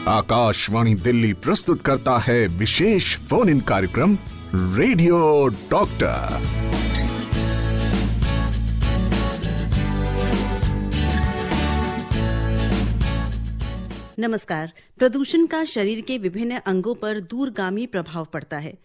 आकाशवाणी दिल्ली प्रस्तुत करता है विशेष फोन इन कार्यक्रम रेडियो डॉक्टर। नमस्कार। प्रदूषण का शरीर के विभिन्न अंगों पर दूरगामी प्रभाव पड़ता है।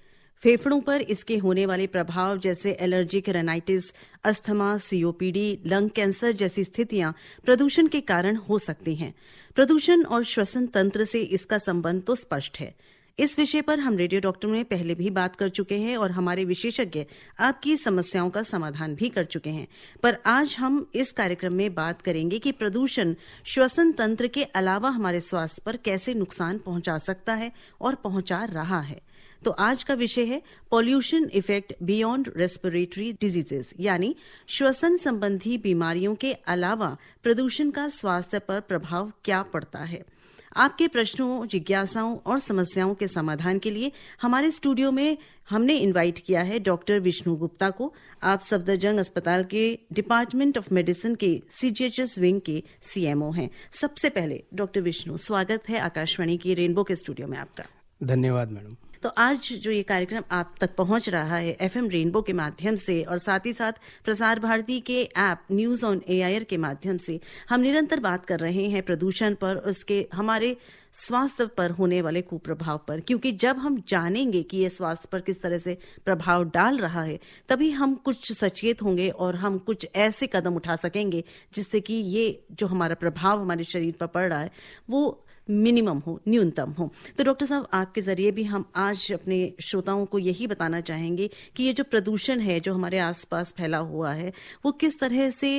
फेफड़ों पर इसके होने वाले प्रभाव जैसे allergic rhinitis, asthma, COPD, lung cancer जैसी स्थितियां प्रदूषण के कारण हो सकती हैं। प्रदूषण और श्वसन तंत्र से इसका संबंध तो स्पष्ट है। इस विषय पर हम रेडियो डॉक्टर में पहले भी बात कर चुके हैं और हमारे विशेषज्ञ आपकी समस्याओं का समाधान भी कर चुके हैं। पर आज हम इस कार्यक्रम में बात करेंगे कि प्रदूषण श्वसन तंत्र के अलावा हमारे स्वास्थ्य पर कैसे नुकसान पहुंचा सकता है और पहुंचा रहा है। तो आज का विषय है pollution effect beyond respiratory diseases, यानी श्वसन संबंधी बीमारियों के अलावा प्रदूषण का स्वास्थ्य पर प्रभाव क्या पड़ता है। आपके प्रश्नों, जिज्ञासाओं और समस्याओं के समाधान के लिए हमारे स्टूडियो में हमने इनवाइट किया है डॉक्टर विष्णु गुप्ता को। आप सफदरजंग अस्पताल के डिपार्टमेंट ऑफ मेडिसिन के सीजीएचएस विंग के सीएमओ हैं। सबसे पहले डॉक्टर विष्णु, स्वागत है आकाशवाणी की रेनबो के स्टूडियो में आपका। धन्यवाद मैडम। तो आज जो ये कार्यक्रम आप तक पहुंच रहा है एफएम रेनबो के माध्यम से और साथ ही साथ प्रसार भारती के ऐप न्यूज ऑन एआईआर के माध्यम से हम निरंतर बात कर रहे हैं प्रदूषण पर, उसके हमारे स्वास्थ्य पर होने वाले कुप्रभाव पर। क्योंकि जब हम जानेंगे कि ये स्वास्थ्य पर किस तरह से प्रभाव डाल रहा है, तभी हम कुछ सचेत होंगे और हम कुछ ऐसे कदम उठा सकेंगे जिससे कि ये जो हमारा प्रभाव हमारे शरीर पर पड़ रहा है वो मिनिमम हो, न्यूनतम हो। तो डॉक्टर साहब, आपके जरिए भी हम आज अपने श्रोताओं को यही बताना चाहेंगे कि ये जो प्रदूषण है जो हमारे आसपास फैला हुआ है वो किस तरह से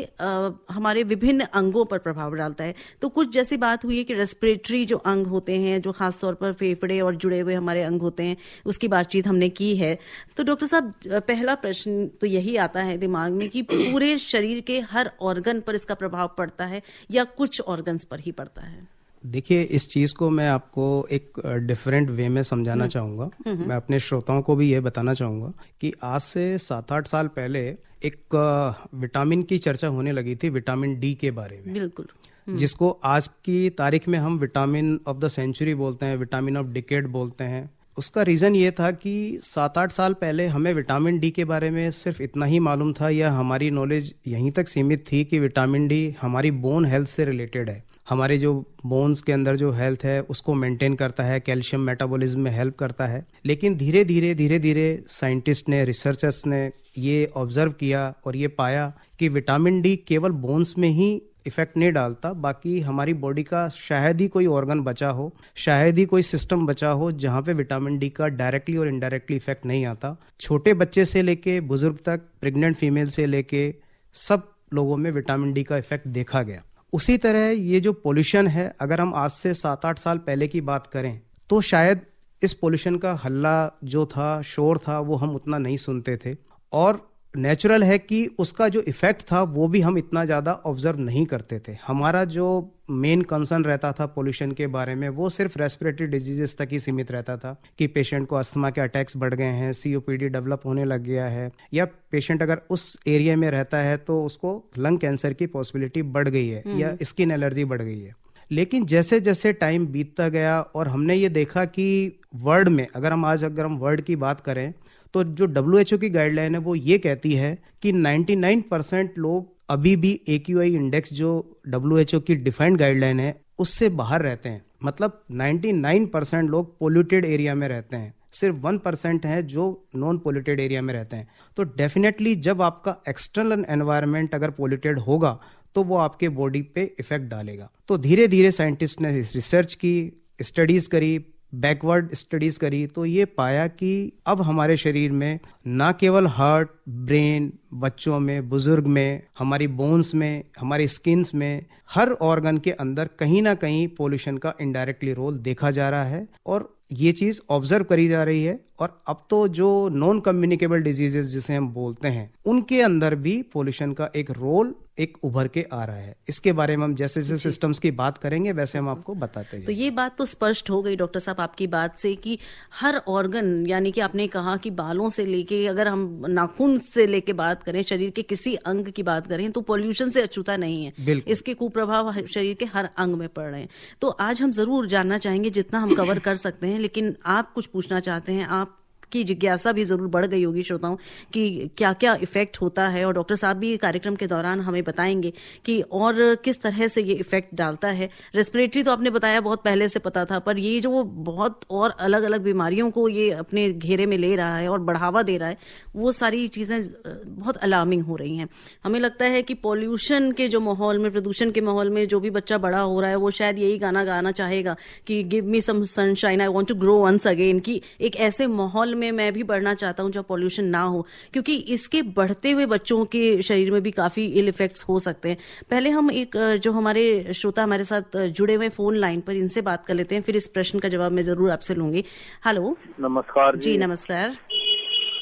हमारे विभिन्न अंगों पर प्रभाव डालता है। तो कुछ जैसी बात हुई है कि रेस्पिरेटरी जो अंग होते हैं, जो खासतौर पर फेफड़े और जुड़े हुए हमारे अंग होते हैं, उसकी बातचीत हमने की है। तो डॉक्टर साहब, पहला प्रश्न तो यही आता है दिमाग में कि पूरे शरीर के हर ऑर्गन पर इसका प्रभाव पड़ता है या कुछ ऑर्गन्स पर ही पड़ता है? देखिए, इस चीज़ को मैं आपको एक डिफरेंट वे में समझाना चाहूँगा। मैं अपने श्रोताओं को भी ये बताना चाहूँगा कि आज से 7-8 साल पहले एक विटामिन की चर्चा होने लगी थी, विटामिन डी के बारे में। बिल्कुल। जिसको आज की तारीख में हम विटामिन ऑफ द सेंचुरी बोलते हैं, विटामिन ऑफ डिकेड बोलते हैं। उसका रीज़न ये था कि 7-8 साल पहले हमें विटामिन डी के बारे में सिर्फ इतना ही मालूम था या हमारी नॉलेज यहीं तक सीमित थी कि विटामिन डी हमारी बोन हेल्थ से रिलेटेड है। हमारे जो बोन्स के अंदर जो हेल्थ है उसको मेंटेन करता है, कैल्शियम मेटाबॉलिज्म में हेल्प करता है। लेकिन धीरे धीरे साइंटिस्ट ने, रिसर्चर्स ने ये ऑब्जर्व किया और ये पाया कि विटामिन डी केवल बोन्स में ही इफेक्ट नहीं डालता, बाकी हमारी बॉडी का शायद ही कोई ऑर्गन बचा हो, शायद ही कोई सिस्टम बचा हो जहाँ पे विटामिन डी का डायरेक्टली और इनडायरेक्टली इफेक्ट नहीं आता। छोटे बच्चे से लेके बुजुर्ग तक, प्रेग्नेंट फीमेल से लेके सब लोगों में विटामिन डी का इफेक्ट देखा गया। उसी तरह ये जो पोल्यूशन है, अगर हम आज से 7-8 साल पहले की बात करें तो शायद इस पोल्यूशन का हल्ला जो था, शोर था, वो हम उतना नहीं सुनते थे और नेचुरल है कि उसका जो इफेक्ट था वो भी हम इतना ज़्यादा ऑब्जर्व नहीं करते थे। हमारा जो मेन कंसर्न रहता था पोल्यूशन के बारे में वो सिर्फ रेस्पिरेटरी डिजीजेस तक ही सीमित रहता था कि पेशेंट को अस्थमा के अटैक्स बढ़ गए हैं, सीओपीडी डेवलप होने लग गया है, या पेशेंट अगर उस एरिया में रहता है तो उसको लंग कैंसर की पॉसिबिलिटी बढ़ गई है या स्किन एलर्जी बढ़ गई है। लेकिन जैसे जैसे टाइम बीतता गया और हमने ये देखा कि वर्ल्ड में अगर हम वर्ल्ड की बात करें तो जो WHO की गाइडलाइन है वो ये कहती है कि 99% लोग अभी भी AQI इंडेक्स जो WHO की डिफाइंड गाइडलाइन है उससे बाहर रहते हैं। मतलब 99% लोग पोल्यूटेड एरिया में रहते हैं, सिर्फ 1% है जो नॉन पोल्यूटेड एरिया में रहते हैं। तो डेफिनेटली जब आपका एक्सटर्नल एनवायरनमेंट अगर पोल्यूटेड होगा तो वो आपके बॉडी पे इफेक्ट डालेगा। तो धीरे धीरे साइंटिस्ट ने रिसर्च की, स्टडीज करी, बैकवर्ड स्टडीज करी, तो ये पाया कि अब हमारे शरीर में ना केवल हार्ट, ब्रेन, बच्चों में, बुजुर्ग में, हमारी बोन्स में, हमारी स्किन्स में, हर ऑर्गन के अंदर कहीं ना कहीं पोल्यूशन का इनडायरेक्टली रोल देखा जा रहा है और ये चीज ऑब्जर्व करी जा रही है। और अब तो जो नॉन कम्युनिकेबल डिजीजेस जिसे हम बोलते हैं उनके अंदर भी पोल्यूशन का एक रोल एक उभर के आ रहा है। इसके बारे में हम जैसे जैसे सिस्टम्स की बात करेंगे वैसे हम आपको बताते तो जाएंगे। ये बात तो स्पष्ट हो गई डॉक्टर साहब आपकी बात से कि हर ऑर्गन, यानी कि आपने कहा कि बालों से लेके, अगर हम नाखून से लेके बात करें, शरीर के किसी अंग की बात करें, तो पॉल्यूशन से अछूता नहीं है। बिल्कुल। इसके कुप्रभाव शरीर के हर अंग में पड़ रहे हैं। तो आज हम जरूर जानना चाहेंगे, जितना हम कवर कर सकते हैं, लेकिन आप कुछ पूछना चाहते हैं। आप की जिज्ञासा भी जरूर बढ़ गई होगी श्रोताओं कि क्या क्या इफेक्ट होता है, और डॉक्टर साहब भी कार्यक्रम के दौरान हमें बताएंगे कि और किस तरह से ये इफेक्ट डालता है। रेस्पिरेटरी तो आपने बताया बहुत पहले से पता था, पर ये जो बहुत और अलग अलग बीमारियों को ये अपने घेरे में ले रहा है और बढ़ावा दे रहा है, वो सारी चीजें बहुत अलार्मिंग हो रही हैं। हमें लगता है कि पॉल्यूशन के जो माहौल में, प्रदूषण के माहौल में जो भी बच्चा बड़ा हो रहा है, वो शायद यही गाना गाना चाहेगा कि give me some sunshine, I want to grow once again, कि एक ऐसे माहौल में मैं भी बढ़ना चाहता हूं जहाँ पॉल्यूशन ना हो, क्योंकि इसके बढ़ते हुए बच्चों के शरीर में भी काफी इल इफेक्ट्स हो सकते हैं। पहले हम एक जो हमारे श्रोता हमारे साथ जुड़े हुए फोन लाइन पर, इनसे बात कर लेते हैं, फिर इस प्रश्न का जवाब मैं जरूर आपसे लूंगी। हेलो। नमस्कार जी नमस्कार।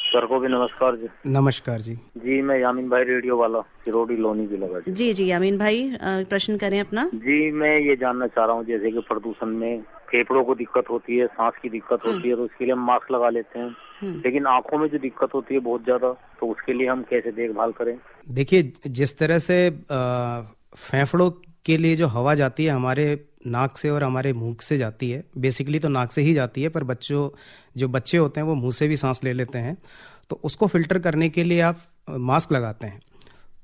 सर को भी नमस्कार जी। नमस्कार जी। जी मैं यामीन भाई, रेडियो वाला, चिरोड़ी लोनी भी लगा जी जी यामीन भाई, प्रश्न करें अपना। जी मैं ये जानना चाह रहा हूँ, जैसे कि प्रदूषण में फेफड़ों को दिक्कत होती है, सांस की दिक्कत होती है, तो उसके लिए हम मास्क लगा लेते हैं, लेकिन आंखों में जो दिक्कत होती है बहुत ज्यादा, तो उसके लिए हम कैसे देखभाल करें? देखिए, जिस तरह से फेफड़ों के लिए जो हवा जाती है हमारे नाक से और हमारे मुंह से जाती है, बेसिकली तो नाक से ही जाती है, पर जो बच्चे होते हैं वो मुंह से भी सांस ले लेते हैं, तो उसको फिल्टर करने के लिए आप मास्क लगाते हैं।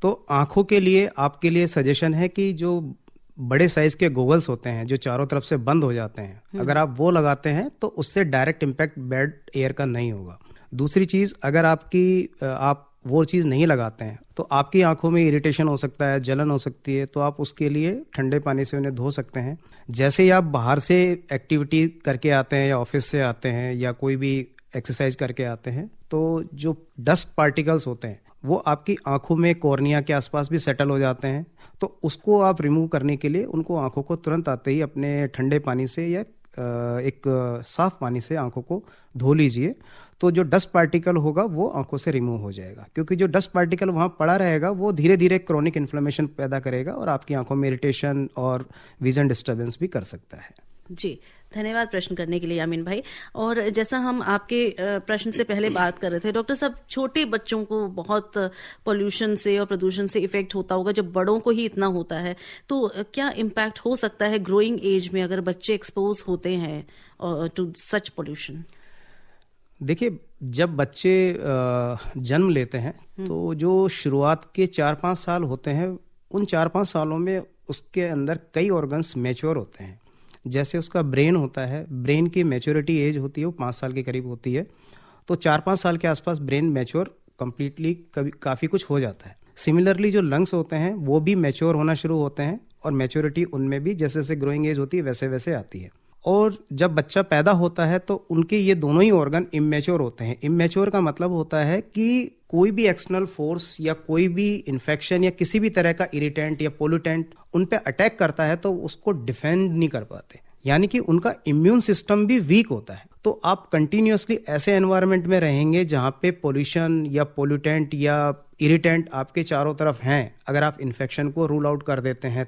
तो आंखों के लिए आपके लिए सजेशन है कि जो बड़े साइज के गोगल्स होते हैं जो चारों तरफ से बंद हो जाते हैं, अगर आप वो लगाते हैं तो उससे डायरेक्ट इम्पैक्ट बैड एयर का नहीं होगा। दूसरी चीज, अगर आप वो चीज़ नहीं लगाते हैं तो आपकी आंखों में इरिटेशन हो सकता है, जलन हो सकती है, तो आप उसके लिए ठंडे पानी से उन्हें धो सकते हैं। जैसे ही आप बाहर से एक्टिविटी करके आते हैं या ऑफिस से आते हैं या कोई भी एक्सरसाइज करके आते हैं, तो जो डस्ट पार्टिकल्स होते हैं वो आपकी आंखों में, कॉर्निया के आसपास भी सेटल हो जाते हैं, तो उसको आप रिमूव करने के लिए उनको आंखों को तुरंत आते ही अपने ठंडे पानी से या एक साफ पानी से आंखों को धो लीजिए, तो जो डस्ट पार्टिकल होगा वो आंखों से रिमूव हो जाएगा। क्योंकि जो डस्ट पार्टिकल वहाँ पड़ा रहेगा वो धीरे धीरे क्रोनिक इन्फ्लेमेशन पैदा करेगा और आपकी आंखों में इरिटेशन और विजन डिस्टर्बेंस भी कर सकता है। जी, धन्यवाद प्रश्न करने के लिए यामीन भाई। और जैसा हम आपके प्रश्न से पहले बात कर रहे थे डॉक्टर साहब, छोटे बच्चों को बहुत पोल्यूशन से और प्रदूषण से इफेक्ट होता होगा, जब बड़ों को ही इतना होता है, तो क्या इम्पैक्ट हो सकता है ग्रोइंग एज में अगर बच्चे एक्सपोज होते हैं टू सच पोल्यूशन? देखिए, जब बच्चे जन्म लेते हैं तो जो शुरुआत के 4-5 साल होते हैं, उन 4-5 सालों में उसके अंदर कई ऑर्गन्स मैच्योर होते हैं। जैसे उसका ब्रेन होता है, ब्रेन की मैच्योरिटी एज होती है वो 5 साल के करीब होती है, तो 4-5 साल के आसपास ब्रेन मैच्योर कंप्लीटली काफ़ी कुछ हो जाता है। सिमिलरली जो लंग्स होते हैं वो भी मैच्योर होना शुरू होते हैं और मैच्योरिटी उनमें भी जैसे जैसे ग्रोइंग एज होती है वैसे वैसे आती है। और जब बच्चा पैदा होता है तो उनके ये दोनों ही ऑर्गन इमेच्योर होते हैं। इमेच्योर का मतलब होता है कि कोई भी एक्सटर्नल फोर्स या कोई भी इन्फेक्शन या किसी भी तरह का इरिटेंट या पोल्यूटेंट उन पे अटैक करता है तो उसको डिफेंड नहीं कर पाते, यानी कि उनका इम्यून सिस्टम भी वीक होता है। तो आप कंटिन्यूअसली ऐसे एनवायरनमेंट में रहेंगे जहां पे पोल्यूशन या पोल्यूटेंट या इरिटेंट आपके चारों तरफ हैं, अगर आप इन्फेक्शन को रूल आउट कर देते हैं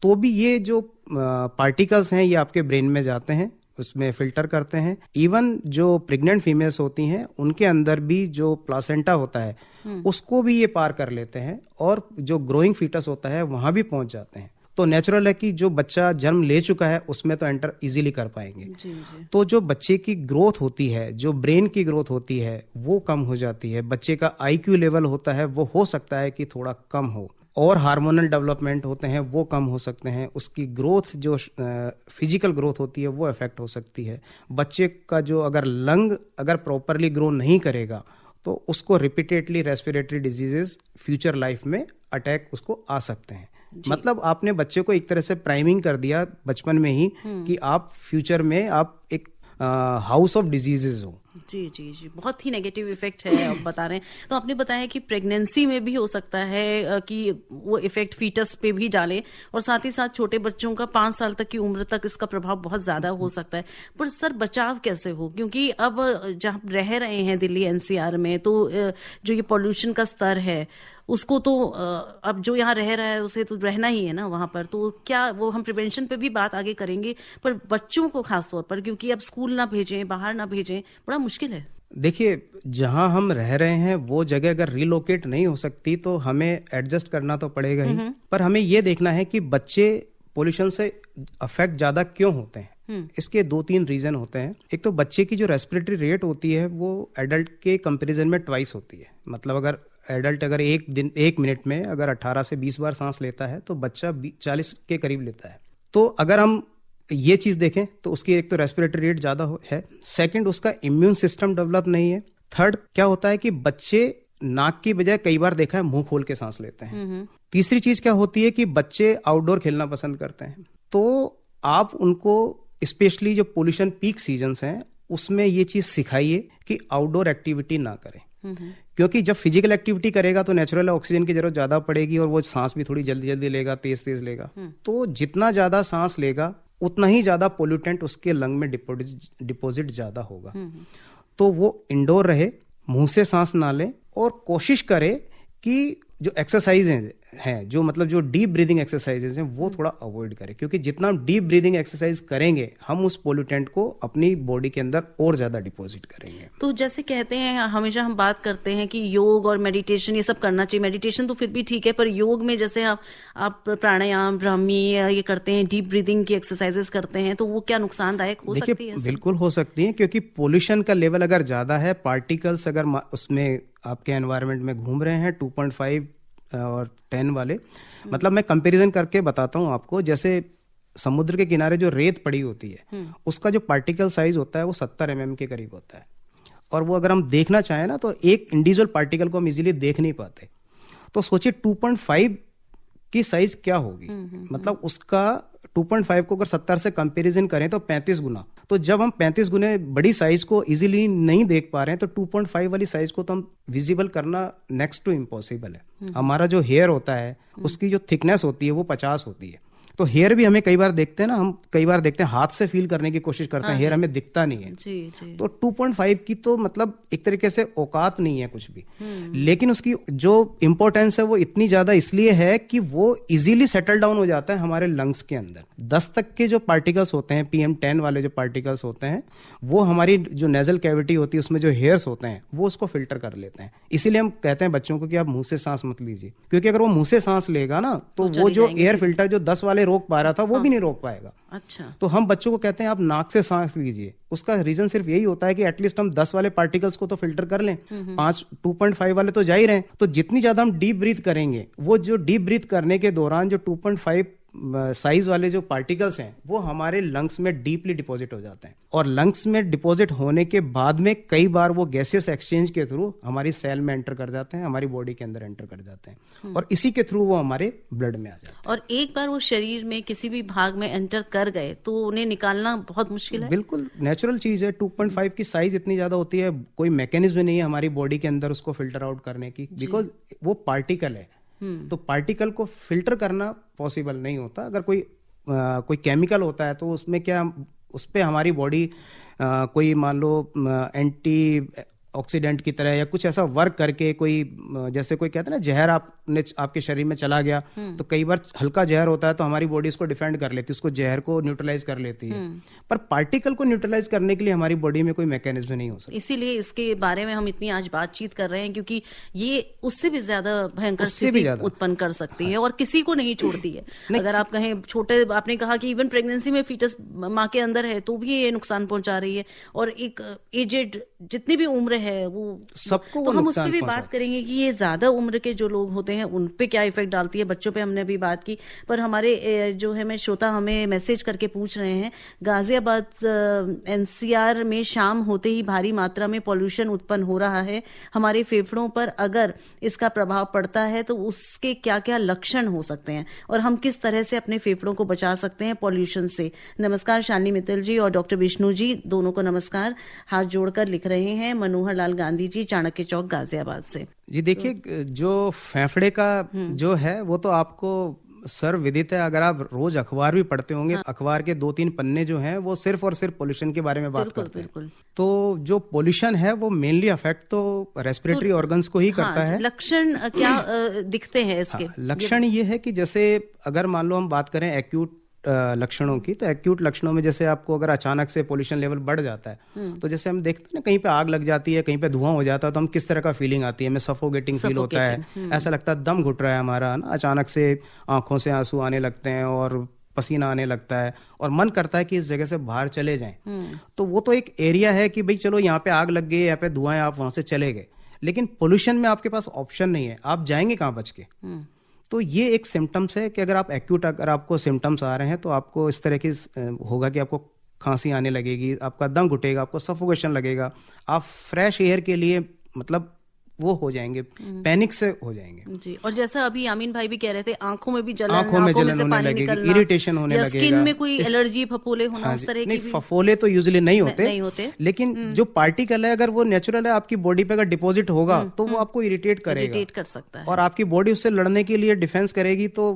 तो भी ये जो पार्टिकल्स हैं ये आपके ब्रेन में जाते हैं, उसमें फिल्टर करते हैं। इवन जो प्रेग्नेंट फीमेल्स होती हैं उनके अंदर भी जो प्लासेंटा होता है उसको भी ये पार कर लेते हैं और जो ग्रोइंग फीटस होता है वहां भी पहुंच जाते हैं। तो नेचुरल है कि जो बच्चा जन्म ले चुका है उसमें तो एंटर इजीली कर पाएंगे। जी। तो जो बच्चे की ग्रोथ होती है, जो ब्रेन की ग्रोथ होती है वो कम हो जाती है। बच्चे का IQ लेवल होता है वो हो सकता है कि थोड़ा कम हो, और हार्मोनल डेवलपमेंट होते हैं वो कम हो सकते हैं। उसकी ग्रोथ जो फिजिकल ग्रोथ होती है वो इफेक्ट हो सकती है। बच्चे का जो अगर लंग अगर प्रॉपरली ग्रो नहीं करेगा तो उसको repeatedly respiratory diseases future life में अटैक उसको आ सकते हैं। मतलब आपने बच्चे को एक तरह से प्राइमिंग कर दिया बचपन में ही कि आप फ्यूचर में आप एक हाउस ऑफ डिजीजेस हो। जी जी जी, बहुत ही नेगेटिव इफेक्ट है आप बता रहे हैं। तो आपने बताया कि प्रेगनेंसी में भी हो सकता है कि वो इफेक्ट फीटस पे भी डाले, और साथ ही साथ छोटे बच्चों का 5 साल तक की उम्र तक इसका प्रभाव बहुत ज्यादा हो सकता है। पर सर बचाव कैसे हो, क्योंकि अब जहाँ रह रहे हैं दिल्ली एनसीआर में, तो जो ये पॉल्यूशन का स्तर है उसको तो अब जो यहाँ रह रहा है उसे तो रहना ही है ना वहां पर। तो क्या वो हम प्रिवेंशन पे भी बात आगे करेंगे, पर बच्चों को खास तौर पर, क्योंकि अब स्कूल ना भेजें, बाहर ना भेजें, बड़ा मुश्किल है। देखिए, जहां हम रह रहे हैं वो जगह अगर रिलोकेट नहीं हो सकती तो हमें एडजस्ट करना तो पड़ेगा ही, पर हमें ये देखना है कि बच्चे पोल्यूशन से अफेक्ट ज्यादा क्यों होते हैं। इसके 2-3 रीजन होते हैं। एक तो बच्चे की जो रेस्पिरेटरी रेट होती है वो एडल्ट के कंपैरिजन में ट्वाइस होती है। मतलब अगर एडल्ट अगर एक मिनट में अगर 18 से 20 बार सांस लेता है तो बच्चा 40 के करीब लेता है। तो अगर हम ये चीज देखें तो उसकी एक तो रेस्पिरेटरी रेट ज्यादा है, सेकंड उसका इम्यून सिस्टम डेवलप नहीं है, थर्ड क्या होता है कि बच्चे नाक की बजाय कई बार देखा है मुंह खोल के सांस लेते हैं, तीसरी चीज क्या होती है कि बच्चे आउटडोर खेलना पसंद करते हैं। तो आप उनको स्पेशली जो पोल्यूशन पीक सीजन्स हैं उसमें ये चीज सिखाइए कि आउटडोर एक्टिविटी ना करें, क्योंकि जब फिजिकल एक्टिविटी करेगा तो नेचुरल ऑक्सीजन की जरूरत ज्यादा पड़ेगी और वो सांस भी थोड़ी जल्दी जल्दी लेगा, तेज तेज लेगा। तो जितना ज्यादा सांस लेगा उतना ही ज्यादा पोल्यूटेंट उसके लंग में डिपॉजिट ज्यादा होगा। तो वो इंडोर रहे, मुंह से सांस ना ले, और कोशिश करे कि जो एक्सरसाइज हैं जो मतलब जो डीप ब्रीदिंग एक्सरसाइजेज हैं वो थोड़ा अवॉइड करें, क्योंकि जितना हम डीप ब्रीदिंग एक्सरसाइज करेंगे हम उस पोल्यूटेंट को अपनी बॉडी के अंदर और ज्यादा डिपॉजिट करेंगे। तो जैसे कहते हैं, हमेशा हम बात करते हैं कि योग और मेडिटेशन ये सब करना चाहिए। मेडिटेशन तो फिर भी ठीक है, पर योग में जैसे आप प्राणायाम, ब्राह्मी ये करते हैं, डीप ब्रीदिंग की एक्सरसाइजेस करते हैं, तो वो क्या नुकसानदायक हो सकती है? बिल्कुल हो सकती है, क्योंकि पोल्यूशन का लेवल अगर ज्यादा है, पार्टिकल्स अगर उसमें आपके एनवायरनमेंट में घूम रहे हैं 2.5 और 10 वाले, मतलब मैं कंपैरिजन करके बताता हूँ आपको। जैसे समुद्र के किनारे जो रेत पड़ी होती है उसका जो पार्टिकल साइज होता है वो 70 mm के करीब होता है, और वो अगर हम देखना चाहें ना तो एक इंडिविजुअल पार्टिकल को हम इजीली देख नहीं पाते। तो सोचिए 2.5 की साइज क्या होगी, मतलब उसका 2.5 को अगर 70 से कंपैरिजन करें तो 35 गुना। तो जब हम 35 गुने बड़ी साइज को इजीली नहीं देख पा रहे हैं तो 2.5 वाली साइज को तो हम विजिबल करना नेक्स्ट टू इम्पॉसिबल है। हमारा जो हेयर होता है उसकी जो थिकनेस होती है वो 50 होती है। तो हेयर भी हमें कई बार देखते हैं ना, हम कई बार देखते हैं हाथ से फील करने की कोशिश करते हैं, हेयर हमें दिखता नहीं है। जी, जी। तो 2.5 की तो मतलब एक तरीके से औकात नहीं है कुछ भी, लेकिन उसकी जो इंपॉर्टेंस है वो इतनी ज्यादा इसलिए है कि वो इजीली सेटल डाउन हो जाता है हमारे लंग्स के अंदर। 10 तक के जो पार्टिकल्स होते हैं, PM10 वाले जो पार्टिकल्स होते हैं, वो हमारी जो नेजल कैविटी होती है उसमें जो हेयर्स होते हैं वो उसको फिल्टर कर लेते हैं। इसीलिए हम कहते हैं बच्चों को कि आप मुंह से सांस मत लीजिए, क्योंकि अगर वो मुंह से सांस लेगा ना तो वो जो एयर फिल्टर जो 10 वाले रोक पा रहा था वो भी नहीं रोक पाएगा। अच्छा। तो हम बच्चों को कहते हैं आप नाक से सांस लीजिए। उसका रीजन सिर्फ यही होता है कि एटलीस्ट हम 10 वाले पार्टिकल्स को तो फिल्टर कर लें, 2.5 वाले तो जा ही रहे हैं। तो जितनी ज्यादा हम डीप ब्रीथ करेंगे, वो जो डीप ब्रीथ करने के दौरान जो 2.5 साइज वाले जो पार्टिकल्स हैं वो हमारे लंग्स में डीपली डिपॉजिट हो जाते हैं, और लंग्स में डिपॉजिट होने के बाद में कई बार वो गैसियस एक्सचेंज के थ्रू हमारी सेल में एंटर कर जाते हैं, हमारी बॉडी के अंदर एंटर कर जाते हैं, और इसी के थ्रू वो हमारे ब्लड में आ जाते हैं। और एक बार वो शरीर में किसी भी भाग में एंटर कर गए तो उन्हें निकालना बहुत मुश्किल है। बिल्कुल नेचुरल चीज है। 2.5 की साइज इतनी ज्यादा होती है, कोई मैकेनिज्म नहीं है हमारी बॉडी के अंदर उसको फिल्टर आउट करने की, बिकॉज वो पार्टिकल है। तो पार्टिकल को फिल्टर करना पॉसिबल नहीं होता। अगर कोई केमिकल होता है तो उसमें क्या, उस पे हमारी बॉडी कोई मान लो एंटी ऑक्सीडेंट की तरह या कुछ ऐसा वर्क करके, कोई जैसे कोई कहते हैं ना जहर आपके शरीर में चला गया, तो कई बार हल्का जहर होता है तो हमारी बॉडी उसको डिफेंड कर लेती है, उसको जहर को न्यूट्रलाइज कर लेती है। पर पार्टिकल को न्यूट्रलाइज करने के लिए हमारी बॉडी में कोई मैकेनिज्म नहीं हो सकता। इसीलिए इसके बारे में हम इतनी आज बातचीत कर रहे हैं, क्योंकि ये उससे भी ज्यादा भयंकर स्थिति उत्पन्न कर सकती है और किसी को नहीं छोड़ती है। अगर आप कहें छोटे, आपने कहा कि इवन प्रेगनेंसी में फीटस माँ के अंदर है तो भी ये नुकसान पहुंचा रही है, और एक एजेड जितनी भी उम्र है वो सबको तो वो हम उस पर भी नुकसान बात करेंगे कि ये ज्यादा उम्र के जो लोग होते हैं उन पे क्या इफेक्ट डालती है, बच्चों पे हमने अभी बात की, पर हमारे जो है मैं श्रोता हमें मैसेज करके पूछ रहे हैं, गाजियाबाद एनसीआर में शाम होते ही भारी मात्रा में पॉल्यूशन उत्पन्न हो रहा है, हमारे फेफड़ों पर अगर इसका प्रभाव पड़ता है तो उसके क्या क्या लक्षण हो सकते हैं और हम किस तरह से अपने फेफड़ों को बचा सकते हैं पॉल्यूशन से। नमस्कार शालिनी मित्तल जी और डॉक्टर विष्णु जी, दोनों को नमस्कार। हाथ जोड़कर लिख रहे हैं मनोहर लाल गांधी जी, चाणक्य चौक, गाजियाबाद से। जी देखिए, जो फेफड़े का जो है वो तो आपको सर्व विदित है। अगर आप रोज अखबार भी पढ़ते होंगे, अखबार के 2-3 पन्ने जो हैं वो सिर्फ और सिर्फ पोल्यूशन के बारे में बात करते हैं। तो जो पोल्यूशन है वो मेनली अफेक्ट तो रेस्पिरेटरी ऑर्गन्स को ही करता है। लक्षण क्या दिखते हैं इसके? लक्षण ये है कि जैसे अगर मान लो हम बात करें एक्यूट लक्षणों की, तो एक्यूट लक्षणों में जैसे आपको अगर अचानक से पोल्यूशन लेवल बढ़ जाता है तो जैसे हम देखते हैं ना, कहीं पे आग लग जाती है, कहीं पे धुआं हो जाता है, तो हम किस तरह का फीलिंग आती है, हमें सफोकेटिंग फील होता है, ऐसा लगता है दम घुट रहा है हमारा ना, अचानक से आंखों से आंसू आने लगते हैं और पसीना आने लगता है और मन करता है कि इस जगह से बाहर चले जाएं। तो वो तो एक एरिया है कि भाई चलो यहाँ पे आग लग गई, यहाँ पे धुआं है, आप वहां से चले गए। लेकिन पोल्यूशन में आपके पास ऑप्शन नहीं है, आप जाएंगे कहाँ बच के? तो ये एक सिम्टम्स है कि अगर आप एक्यूट, अगर आपको सिम्टम्स आ रहे हैं तो आपको इस तरह की होगा कि आपको खांसी आने लगेगी, आपका दम घुटेगा, आपको सफोकेशन लगेगा, आप फ्रेश एयर के लिए मतलब वो हो जाएंगे, पैनिक से हो जाएंगे जी। और जैसा अभी यामीन भाई भी कह रहे थे, आंखों में भी जलन, आंखों में जलन से होने लगेगी, इरिटेशन होने लगेगा, स्किन में कोई एलर्जी, फफोले होना, उस तरह की फफोले तो यूजुअली नहीं होते, लेकिन जो पार्टिकल है अगर वो नेचुरल है आपकी बॉडी पे अगर डिपॉजिट होगा तो वो आपको इरिटेट कर सकता है और आपकी बॉडी उससे लड़ने के लिए डिफेंस करेगी, तो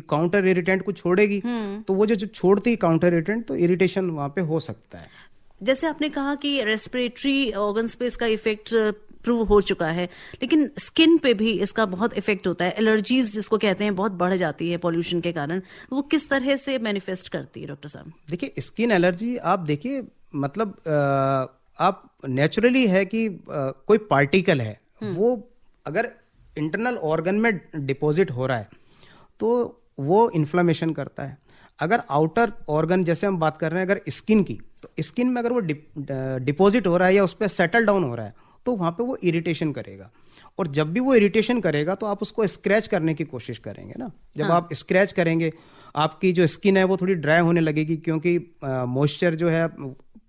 काउंटर इरिटेंट को छोड़ेगी, तो वो जो छोड़ती काउंटर इरिटेंट, तो इरिटेशन वहां पे हो सकता है। जैसे आपने कहा कि रेस्पिरेटरी ऑर्गन्स पे इसका इफेक्ट प्रूव हो चुका है, लेकिन स्किन पे भी इसका बहुत इफेक्ट होता है, एलर्जीज जिसको कहते हैं बहुत बढ़ जाती है पॉल्यूशन के कारण, वो किस तरह से मैनिफेस्ट करती है डॉक्टर साहब? देखिए, स्किन एलर्जी आप देखिए मतलब आप नेचुरली है कि कोई पार्टिकल है वो अगर इंटरनल ऑर्गन में डिपॉजिट हो रहा है तो वो इन्फ्लेमेशन करता है। अगर आउटर ऑर्गन जैसे हम बात कर रहे हैं अगर स्किन की, तो स्किन में अगर वो डिपॉजिट हो रहा है या उस पर सेटल डाउन हो रहा है तो वहां पे वो इरिटेशन करेगा, और जब भी वो इरिटेशन करेगा तो आप उसको स्क्रैच करने की कोशिश करेंगे ना। जब आप स्क्रैच करेंगे आपकी जो स्किन है वो थोड़ी ड्राई होने लगेगी, क्योंकि मॉइस्चर जो है,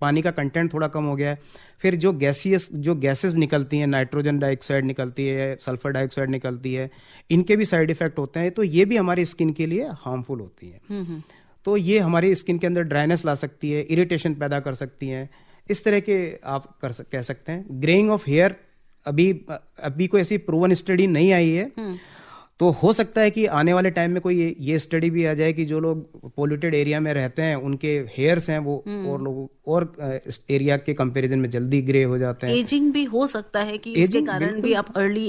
पानी का कंटेंट थोड़ा कम हो गया है। फिर जो गैसेस निकलती हैं, नाइट्रोजन डाइऑक्साइड निकलती है, सल्फर डाइऑक्साइड निकलती है, इनके भी साइड इफेक्ट होते हैं, तो ये भी हमारी स्किन के लिए हार्मफुल होती है। तो ये हमारी स्किन के अंदर ड्राइनेस ला सकती है, इरिटेशन पैदा कर सकती हैं, इस तरह के आप कह सकते हैं। ग्रेइंग ऑफ हेयर अभी कोई ऐसी प्रूवन स्टडी नहीं आई है, तो हो सकता है कि आने वाले टाइम में कोई ये स्टडी भी आ जाए कि जो लोग पोल्यूटेड एरिया में रहते हैं उनके हेयर्स हैं वो और लोगों और इस एरिया के कंपैरिजन में जल्दी ग्रे हो जाते हैं। एजिंग भी हो सकता है कि इसके कारण भी आप अर्ली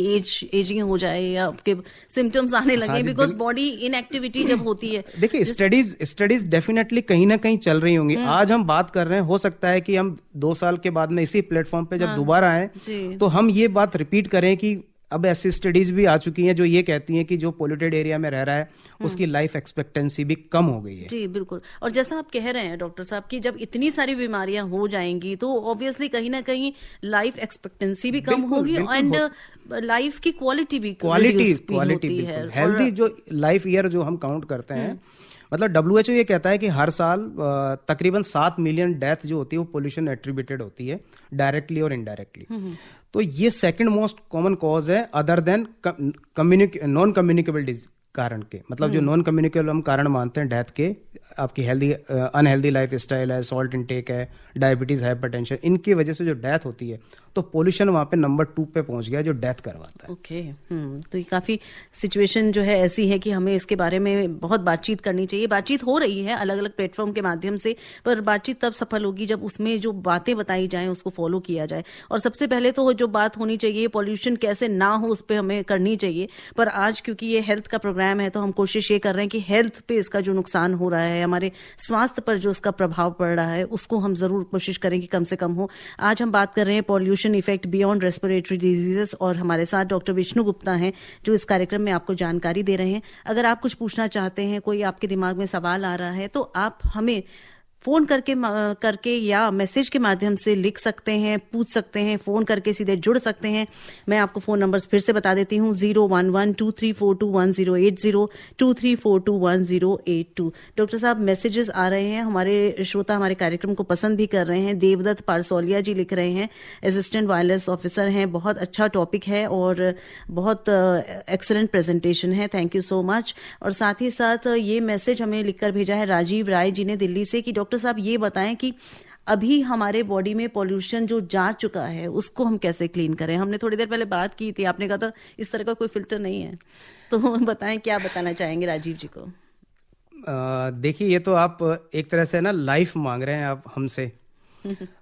एजिंग हो जाए या आपके सिम्टम्स आने लगे, बिकॉज बॉडी इनएक्टिविटी जब होती है। देखिए, स्टडीज डेफिनेटली कहीं ना कहीं चल रही होंगी। आज हम बात कर रहे हैं, हो सकता है कि हम 2 साल के बाद में इसी प्लेटफॉर्म पे जब दोबारा आए तो हम ये बात रिपीट करें कि अब ऐसी स्टडीज भी आ चुकी हैं जो ये कहती हैं कि जो पोल्यूटेड एरिया में रह रहा है उसकी लाइफ एक्सपेक्टेंसी भी कम हो गई है। जी बिल्कुल। और जैसा आप कह रहे हैं डॉक्टर साहब कि जब इतनी सारी बीमारियां हो जाएंगी तो ऑब्वियसली कहीं ना कहीं लाइफ एक्सपेक्टेंसी भी कम होगी एंड लाइफ की क्वालिटी भी होती है। हेल्दी जो लाइफ ईयर जो हम काउंट करते हैं, मतलब WHO ये कहता है कि हर साल तकरीबन 7 मिलियन डेथ जो होती है वो पोल्यूशन एट्रीब्यूटेड होती है, डायरेक्टली और इनडायरेक्टली। तो ये सेकंड मोस्ट कॉमन कॉज है other than non communicable disease कारण के, मतलब जो नॉन कम्युनिकेबल हम कारण मानते हैं डेथ के, आपकी अनहेल्दी लाइफ स्टाइल है, सॉल्ट इनटेक है, डायबिटीज, हाइपरटेंशन, इनकी वजह से जो डेथ होती है, तो पोल्यूशन वहां पे नंबर 2 पे पहुंच गया जो डेथ करवाता है। ओके। तो ये काफी सिचुएशन जो है ऐसी है कि हमें इसके बारे में बहुत बातचीत करनी चाहिए। बातचीत हो रही है अलग अलग प्लेटफॉर्म के माध्यम से, पर बातचीत तब सफल होगी जब उसमें जो बातें बताई जाएं उसको फॉलो किया जाए। और सबसे पहले तो जो बात होनी चाहिए पॉल्यूशन कैसे ना हो उस पर हमें करनी चाहिए। पर आज क्योंकि ये हेल्थ का प्रोग्राम है तो हम कोशिश ये कर रहे हैं कि हेल्थ पे इसका जो नुकसान हो रहा है, हमारे स्वास्थ्य पर जो इसका प्रभाव पड़ रहा है, उसको हम जरूर कोशिश करें कि कम से कम हो। आज हम बात कर रहे हैं pollution effect beyond respiratory diseases और हमारे साथ डॉक्टर विष्णु गुप्ता हैं जो इस कार्यक्रम में आपको जानकारी दे रहे हैं। अगर आप कुछ पूछना चाहते हैं, कोई आपके दिमाग में सवाल आ रहा है, तो आप हमें फोन करके या मैसेज के माध्यम से लिख सकते हैं, पूछ सकते हैं, फोन करके सीधे जुड़ सकते हैं। मैं आपको फोन नंबर्स फिर से बता देती हूँ, 011-23421080, 23421082। डॉक्टर साहब, मैसेजेस आ रहे हैं, हमारे श्रोता हमारे कार्यक्रम को पसंद भी कर रहे हैं। देवदत्त पारसौलिया जी लिख रहे हैं, असिस्टेंट वायरलेस ऑफिसर हैं, बहुत अच्छा टॉपिक है और बहुत एक्सीलेंट प्रेजेंटेशन है, थैंक यू सो मच। और साथ ही साथ ये मैसेज हमें लिखकर भेजा है राजीव राय जी ने दिल्ली से कि डॉक्टर साहब ये बताएं कि अभी हमारे बॉडी में पॉल्यूशन जो जा चुका है उसको हम कैसे क्लीन करें। हमने थोड़ी देर पहले बात की थी, आपने कहा था इस तरह का कोई फिल्टर नहीं है, तो बताएं क्या बताना चाहेंगे राजीव जी को। देखिए, ये तो आप एक तरह से ना लाइफ मांग रहे हैं आप हमसे।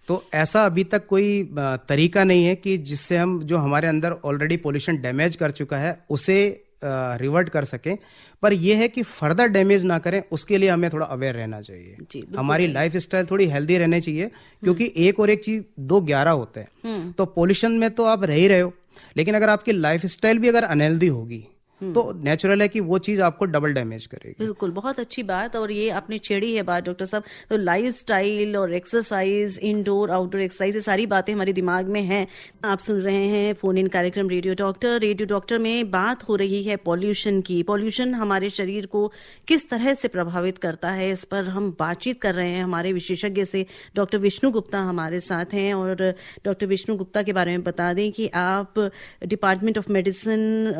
तो ऐसा अभी तक कोई तरीका नहीं है कि जिससे हम जो हमारे अंदर ऑलरेडी पोल्यूशन डैमेज कर चुका है उसे रिवर्ट कर सकें, पर यह है कि फर्दर डैमेज ना करें, उसके लिए हमें थोड़ा अवेयर रहना चाहिए। हमारी लाइफ स्टाइल थोड़ी हेल्दी रहनी चाहिए, क्योंकि एक और एक चीज 2-11 होते हैं। तो पोल्यूशन में तो आप रह ही रहे हो, लेकिन अगर आपकी लाइफ स्टाइल भी अगर अनहेल्दी होगी तो नेचुरल है कि वो चीज आपको डबल डैमेज करेगी। बिल्कुल, बहुत अच्छी बात, और ये आपने छेड़ी है बात डॉक्टर साहब। तो लाइफ स्टाइल और एक्सरसाइज, इंडोर आउटडोर एक्सरसाइज, ये सारी बातें हमारे दिमाग में हैं। आप सुन रहे हैं फोन इन कार्यक्रम रेडियो डॉक्टर। रेडियो डॉक्टर में बात हो रही है पॉल्यूशन की। पॉल्यूशन हमारे शरीर को किस तरह से प्रभावित करता है, इस पर हम बातचीत कर रहे हैं हमारे विशेषज्ञ से। डॉक्टर विष्णु गुप्ता हमारे साथ हैं, और डॉक्टर विष्णु गुप्ता के बारे में बता दें कि आप डिपार्टमेंट ऑफ मेडिसिन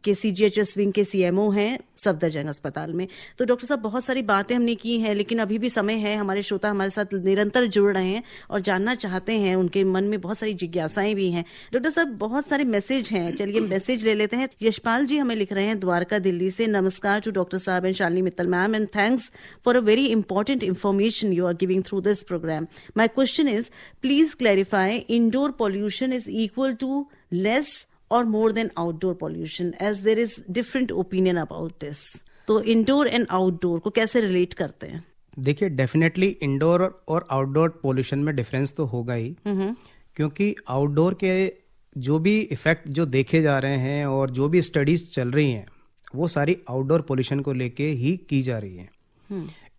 के CGHS विंग के CMO हैं सफदरजंग अस्पताल में। तो डॉक्टर साहब, बहुत सारी बातें हमने की हैं, लेकिन अभी भी समय है, हमारे श्रोता हमारे साथ निरंतर जुड़ रहे हैं और जानना चाहते हैं, उनके मन में बहुत सारी जिज्ञासाएं भी हैं। डॉक्टर साहब, बहुत सारे मैसेज हैं, चलिए मैसेज ले लेते हैं। यशपाल जी हमें लिख रहे हैं द्वारका दिल्ली से, नमस्कार टू डॉक्टर साहब and Shalini Mittal ma'am, and thanks for a very important information you are giving through this programme. My question is, please clarify, indoor pollution is equal to less or more than outdoor pollution, as there is different opinion about this. तो indoor and outdoor को कैसे relate करते हैं? देखिए, definitely indoor और outdoor pollution में difference तो होगा ही, क्योंकि आउटडोर के जो भी इफेक्ट जो देखे जा रहे हैं और जो भी स्टडीज चल रही हैं वो सारी आउटडोर पोल्यूशन को लेके ही की जा रही हैं।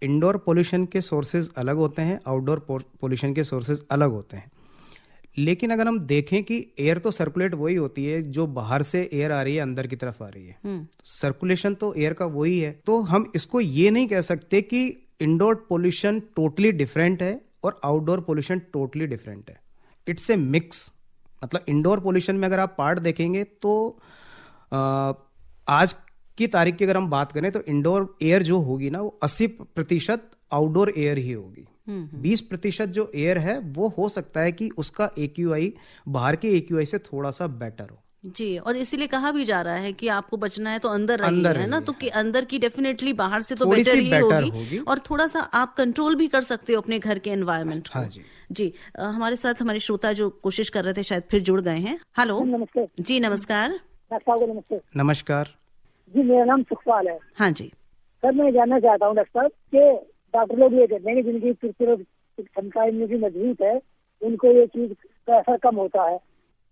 इंडोर पोल्यूशन के सोर्सेज अलग होते हैं, आउटडोर पोल्यूशन के सोर्सेज अलग होते हैं। लेकिन अगर हम देखें कि एयर तो सर्कुलेट वही होती है जो बाहर से एयर आ रही है अंदर की तरफ आ रही है, सर्कुलेशन तो एयर का वही है। तो हम इसको ये नहीं कह सकते कि इंडोर पोल्यूशन टोटली डिफरेंट है और आउटडोर पोल्यूशन टोटली डिफरेंट है। It's a mix. मतलब इंडोर पोल्यूशन में अगर आप पार्ट देखेंगे तो आज की तारीख की अगर हम बात करें तो इंडोर एयर जो होगी ना वो 80% आउटडोर एयर ही होगी। 20% जो एयर है वो हो सकता है कि उसका AQI बाहर के AQI से थोड़ा सा बेटर हो जी, और इसीलिए कहा भी जा रहा है कि आपको बचना है तो अंदर रहिए, है ना। तो कि अंदर की डेफिनेटली बाहर से तो बेटर ही होगी और थोड़ा सा आप कंट्रोल भी कर सकते हो अपने घर के एनवायरनमेंट को। हाँ जी, हमारे साथ हमारे श्रोता जो कोशिश कर रहे थे शायद फिर जुड़ गए हैं। हेलो, नमस्ते जी। नमस्कार। नमस्ते। नमस्कार जी, मेरा नाम सुखपाल है। हाँ जी सर, मैं जानना चाहता हूँ डॉक्टर साहब कि डॉक्टर लोग ये कहते हैं कि जिनकी प्रतिरोधक क्षमता इम्यूनिटी मजबूत है उनको ये चीज का असर कम होता है।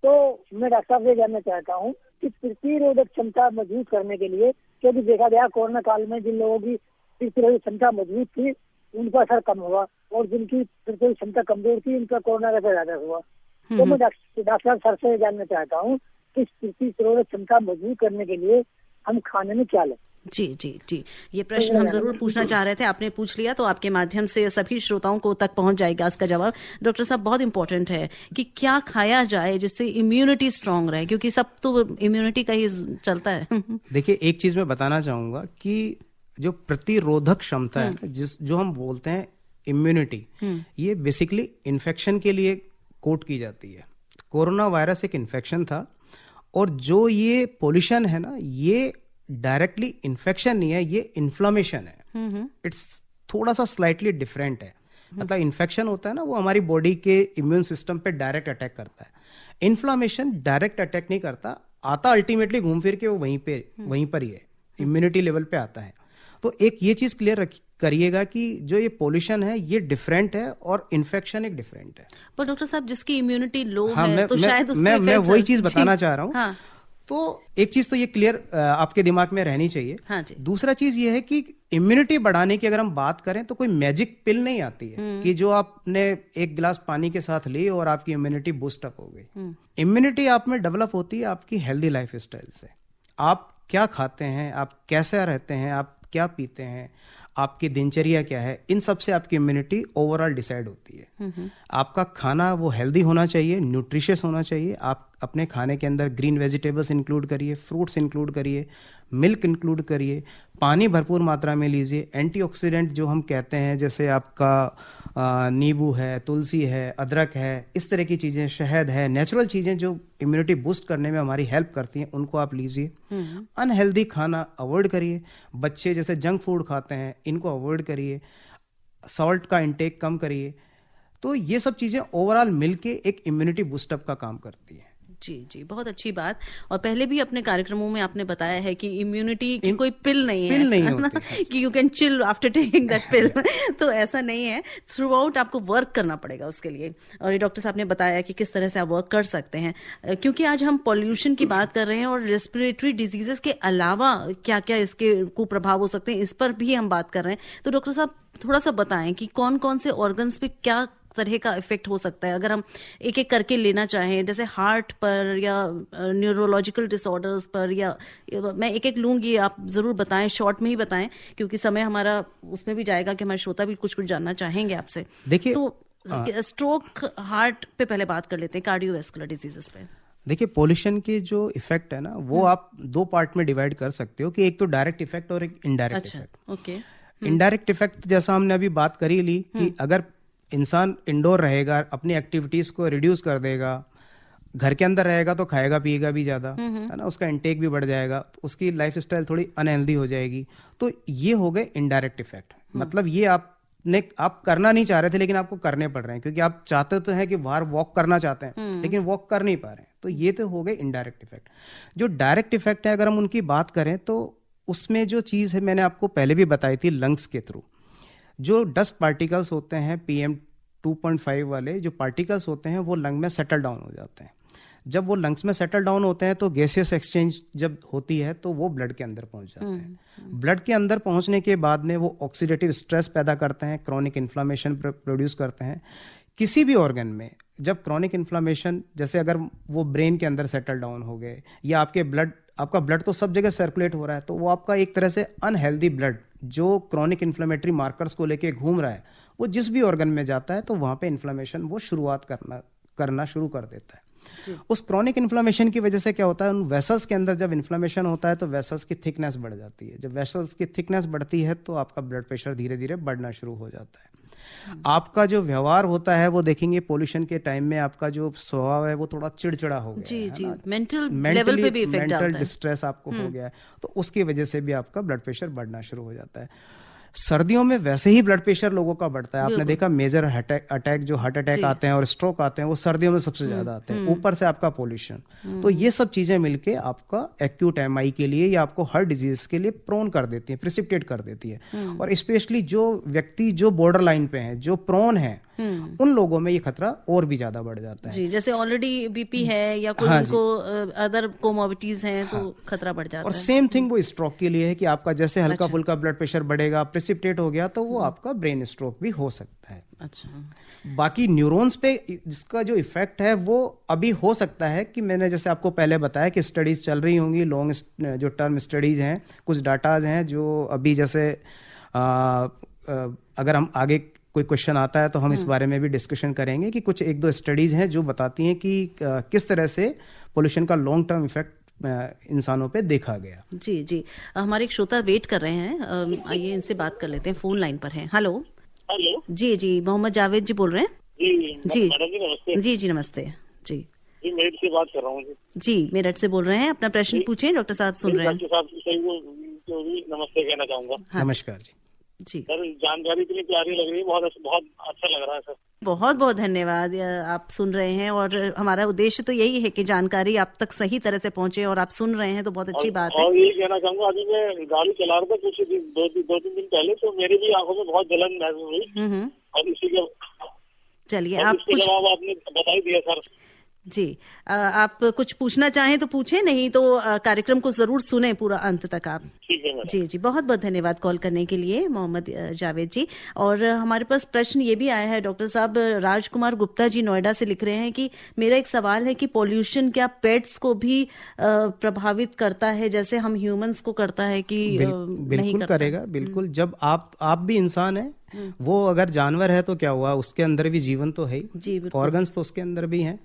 तो मैं डॉक्टर साहब से जानना चाहता हूँ कि प्रतिरोधक क्षमता मजबूत करने के लिए, क्योंकि देखा गया कोरोना काल में जिन लोगों की प्रतिरोधक क्षमता मजबूत थी उनका असर कम हुआ और जिनकी प्रतिरोधक क्षमता कमजोर थी उनका कोरोना का असर ज्यादा हुआ। तो मैं डॉक्टर साहब सर से जानना चाहता हूँ कि प्रतिरोधक क्षमता मजबूत करने के लिए हम खाने में क्या लें। जी जी जी, ये प्रश्न हम जरूर पूछना चाह रहे थे, आपने पूछ लिया तो आपके माध्यम से सभी श्रोताओं को तक पहुंच जाएगा इसका जवाब। डॉक्टर साहब, बहुत इंपॉर्टेंट है कि क्या खाया जाए जिससे इम्यूनिटी स्ट्रांग रहे, क्योंकि सब तो इम्यूनिटी का ही चलता है। देखिए, एक चीज मैं बताना चाहूंगा कि जो प्रतिरोधक क्षमता है जो हम बोलते हैं इम्यूनिटी, ये बेसिकली इन्फेक्शन के लिए कोट की जाती है। कोरोना वायरस एक इन्फेक्शन था और जो ये पोल्यूशन है ना, ये डायरेक्टली इन्फेक्शन नहीं है, ये इन्फ्लामेशन है। इट्स थोड़ा सा स्लाइटली डिफरेंट है। मतलब इन्फेक्शन होता है ना, वो हमारी बॉडी के इम्यून सिस्टम पे डायरेक्ट अटैक करता है। इन्फ्लामेशन डायरेक्ट अटैक नहीं करता, आता अल्टीमेटली घूम फिर के वो वहीं पर ही है, इम्यूनिटी लेवल पे आता है। तो एक ये चीज क्लियर करिएगा कि जो ये पोल्यूशन है ये डिफरेंट है और इन्फेक्शन एक डिफरेंट है। पर डॉक्टर साहब, जिसकी इम्यूनिटी लो है तो शायद मैं वही चीज बताना चाह रहा हूँ। तो एक चीज तो ये क्लियर आपके दिमाग में रहनी चाहिए। हाँ जी। दूसरा चीज ये है कि इम्यूनिटी बढ़ाने की अगर हम बात करें तो कोई मैजिक पिल नहीं आती है कि जो आपने एक गिलास पानी के साथ ली और आपकी इम्यूनिटी बूस्ट अप हो गई। इम्यूनिटी आप में डेवलप होती है आपकी हेल्दी लाइफ स्टाइल से। आप क्या खाते हैं, आप कैसे रहते हैं, आप क्या पीते हैं, आपकी दिनचर्या क्या है, इन सब से आपकी इम्यूनिटी ओवरऑल डिसाइड होती है। आपका खाना वो हेल्दी होना चाहिए, न्यूट्रिशियस होना चाहिए। आप अपने खाने के अंदर ग्रीन वेजिटेबल्स इंक्लूड करिए, फ्रूट्स इंक्लूड करिए, मिल्क इंक्लूड करिए, पानी भरपूर मात्रा में लीजिए। एंटीऑक्सीडेंट जो हम कहते हैं जैसे आपका नींबू है, तुलसी है, अदरक है, इस तरह की चीज़ें, शहद है, नेचुरल चीज़ें जो इम्यूनिटी बूस्ट करने में हमारी हेल्प करती हैं, उनको आप लीजिए। अनहेल्दी खाना अवॉइड करिए। बच्चे जैसे जंक फूड खाते हैं, इनको अवॉइड करिए। सॉल्ट का इंटेक कम करिए। तो ये सब चीज़ें ओवरऑल मिलके एक इम्यूनिटी बूस्टअप का काम करती है। जी जी, बहुत अच्छी बात। और पहले भी अपने कार्यक्रमों में आपने बताया है कि इम्यूनिटी की कोई पिल नहीं है, नहीं है ना, कि you can chill after taking that pill. तो ऐसा नहीं है, थ्रू आउट आपको वर्क करना पड़ेगा उसके लिए। और ये डॉक्टर साहब ने बताया कि किस तरह से आप वर्क कर सकते हैं। क्योंकि आज हम पॉल्यूशन की बात कर रहे हैं और रेस्पिरेटरी डिजीजेस के अलावा क्या क्या इसके कुप्रभाव हो सकते हैं, इस पर भी हम बात कर रहे हैं। तो डॉक्टर साहब थोड़ा सा बताएं कि कौन कौन से ऑर्गन्स पे क्या तरह का इफेक्ट हो सकता है, अगर हम एक एक करके लेना चाहें, जैसे हार्ट पर या न्यूरोलॉजिकल डिसऑर्डर्स पर, या मैं एक एक लूंगी, आप जरूर बताएं, शॉर्ट में ही बताएं, क्योंकि समय हमारा उसमें भी जाएगा कि हमारे श्रोता भी कुछ कुछ जानना चाहेंगे आपसे। देखिए, तो स्ट्रोक, हार्ट पे पहले बात कर लेते हैं, कार्डियोवैस्कुलर डिजीजेस पे। देखिए, पोल्यूशन के जो इफेक्ट है ना, वो आप दो पार्ट में डिवाइड कर सकते हो कि एक तो डायरेक्ट इफेक्ट और एक indirect effect. Okay. Indirect effect जैसा हमने अभी बात करी ली कि अगर इंसान इंडोर रहेगा, अपनी एक्टिविटीज को रिड्यूस कर देगा, घर के अंदर रहेगा तो खाएगा पिएगा भी ज्यादा, है ना, उसका इंटेक भी बढ़ जाएगा, तो उसकी लाइफ स्टाइल थोड़ी अनहेल्दी हो जाएगी। तो ये हो गए इनडायरेक्ट इफेक्ट। मतलब ये आप करना नहीं चाह रहे थे लेकिन आपको करने पड़ रहे हैं, क्योंकि आप चाहते तो हैं कि बाहर वॉक करना चाहते हैं लेकिन वॉक कर नहीं पा रहे हैं। तो ये तो हो गए इनडायरेक्ट इफेक्ट। जो डायरेक्ट इफेक्ट है, अगर हम उनकी बात करें तो उसमें जो चीज़ है मैंने आपको पहले भी बताई थी, लंग्स के थ्रू जो डस्ट पार्टिकल्स होते हैं, PM 2.5 वाले जो पार्टिकल्स होते हैं, वो लंग में सेटल डाउन हो जाते हैं। जब वो लंग्स में सेटल डाउन होते हैं तो गैसियस एक्सचेंज जब होती है तो वो ब्लड के अंदर पहुंच जाते हैं। ब्लड के अंदर पहुंचने के बाद में वो ऑक्सीडेटिव स्ट्रेस पैदा करते हैं, क्रॉनिक इन्फ्लामेशन प्रोड्यूस करते हैं। किसी भी ऑर्गन में जब क्रॉनिक इन्फ्लामेशन, जैसे अगर वो ब्रेन के अंदर सेटल डाउन हो गए, या आपका ब्लड तो सब जगह सर्कुलेट हो रहा है, तो वो आपका एक तरह से अनहेल्दी ब्लड जो क्रॉनिक इन्फ्लेमेटरी मार्कर्स को लेके घूम रहा है, वो जिस भी ऑर्गन में जाता है तो वहां पे इन्फ्लेमेशन वो शुरुआत करना शुरू कर देता है। उस क्रॉनिक इन्फ्लेमेशन की वजह से क्या होता है, उन वेसल्स के अंदर जब इन्फ्लेमेशन होता है तो वेसल्स की थिकनेस बढ़ जाती है। जब वेसल्स की थिकनेस बढ़ती है तो आपका ब्लड प्रेशर धीरे धीरे बढ़ना शुरू हो जाता है। आपका जो व्यवहार होता है वो देखेंगे, पोल्यूशन के टाइम में आपका जो स्वभाव है वो थोड़ा चिड़चिड़ा हो गया जी है, जी, मेंटल लेवल पे भी इफेक्ट डालता है, मेंटल डिस्ट्रेस आपको हो गया है, तो उसकी वजह से भी आपका ब्लड प्रेशर बढ़ना शुरू हो जाता है। सर्दियों में वैसे ही ब्लड प्रेशर लोगों का बढ़ता है। आपने देखा मेजर अटैक जो हार्ट अटैक आते हैं और स्ट्रोक आते हैं वो सर्दियों में सबसे ज्यादा आते हैं, ऊपर से आपका पोल्यूशन। तो ये सब चीजें मिलके आपका एक्यूट MI के लिए या आपको हार्ट डिजीज के लिए प्रोन कर देती है, प्रिसिपिटेट कर देती है। और स्पेशली जो व्यक्ति जो बॉर्डर लाइन पे हैं, जो प्रोन है, उन लोगों में ये खतरा और भी ज्यादा बढ़ जाता है। जी, जैसे ऑलरेडी BP है या कोई उनको अदर कोमोर्बिडिटीज हैं तो खतरा बढ़ जाता है। और सेम थिंग वो स्ट्रोक के लिए है कि आपका जैसे हल्का फुल्का ब्लड प्रेशर बढ़ेगा, प्रेसिपिटेट हो गया, तो वो आपका ब्रेन स्ट्रोक भी हो सकता है। अच्छा, बाकी न्यूरॉन्स पे जिसका जो इफेक्ट है वो अभी हो सकता है कि मैंने जैसे आपको पहले बताया कि स्टडीज चल रही होंगी, लॉन्ग जो टर्म स्टडीज हैं, कुछ डाटाज हैं जो अभी जैसे अगर हम आगे कोई क्वेश्चन आता है तो हम इस बारे में भी डिस्कशन करेंगे कि कुछ एक दो स्टडीज हैं जो बताती हैं कि किस तरह से पोल्यूशन का लॉन्ग टर्म इफेक्ट इंसानों पे देखा गया। जी जी, हमारे एक श्रोता वेट कर रहे हैं, आइए इनसे बात कर लेते हैं, फोन लाइन पर हैं। हेलो जी जी, मोहम्मद जावेद जी बोल रहे हैं। जी जी जी, नमस्ते जी। मेरठ से बात कर रहा हूँ जी, मेरठ से बोल रहे हैं, अपना प्रश्न पूछें, डॉक्टर साहब सुन रहे हैं। डॉक्टर साहब को भी नमस्ते कहना चाहूंगा। नमस्कार जी। जी सर, जानकारी इतनी प्यारी लग रही है, बहुत अच्छा लग रहा है सर। बहुत बहुत धन्यवाद, आप सुन रहे हैं और हमारा उद्देश्य तो यही है कि जानकारी आप तक सही तरह से पहुंचे और आप सुन रहे हैं तो बहुत अच्छी बात है। और यही कहना चाहूंगा, अभी मैं गाड़ी चला रहा था कुछ दो तीन दिन पहले, तो मेरी भी आंखों में बहुत जलन महसूस हुई और इसी के चलिए आप कुछ जवाब आपने बता ही दिया सर। जी, आप कुछ पूछना चाहें तो पूछें, नहीं तो कार्यक्रम को जरूर सुने पूरा अंत तक आप। ठीक है मैडम। जी जी, बहुत बहुत धन्यवाद कॉल करने के लिए मोहम्मद जावेद जी। और हमारे पास प्रश्न ये भी आया है डॉक्टर साहब, राजकुमार गुप्ता जी नोएडा से लिख रहे हैं कि मेरा एक सवाल है कि पॉल्यूशन क्या पेट्स को भी प्रभावित करता है जैसे हम ह्यूमंस को करता है कि नहीं बिल्कुल करता? करेगा, बिल्कुल। जब आप भी इंसान है, वो अगर जानवर है तो क्या हुआ, उसके अंदर भी जीवन तो है ही, जी बिल्कुल। ऑर्गन्स तो उसके अंदर भी हैं।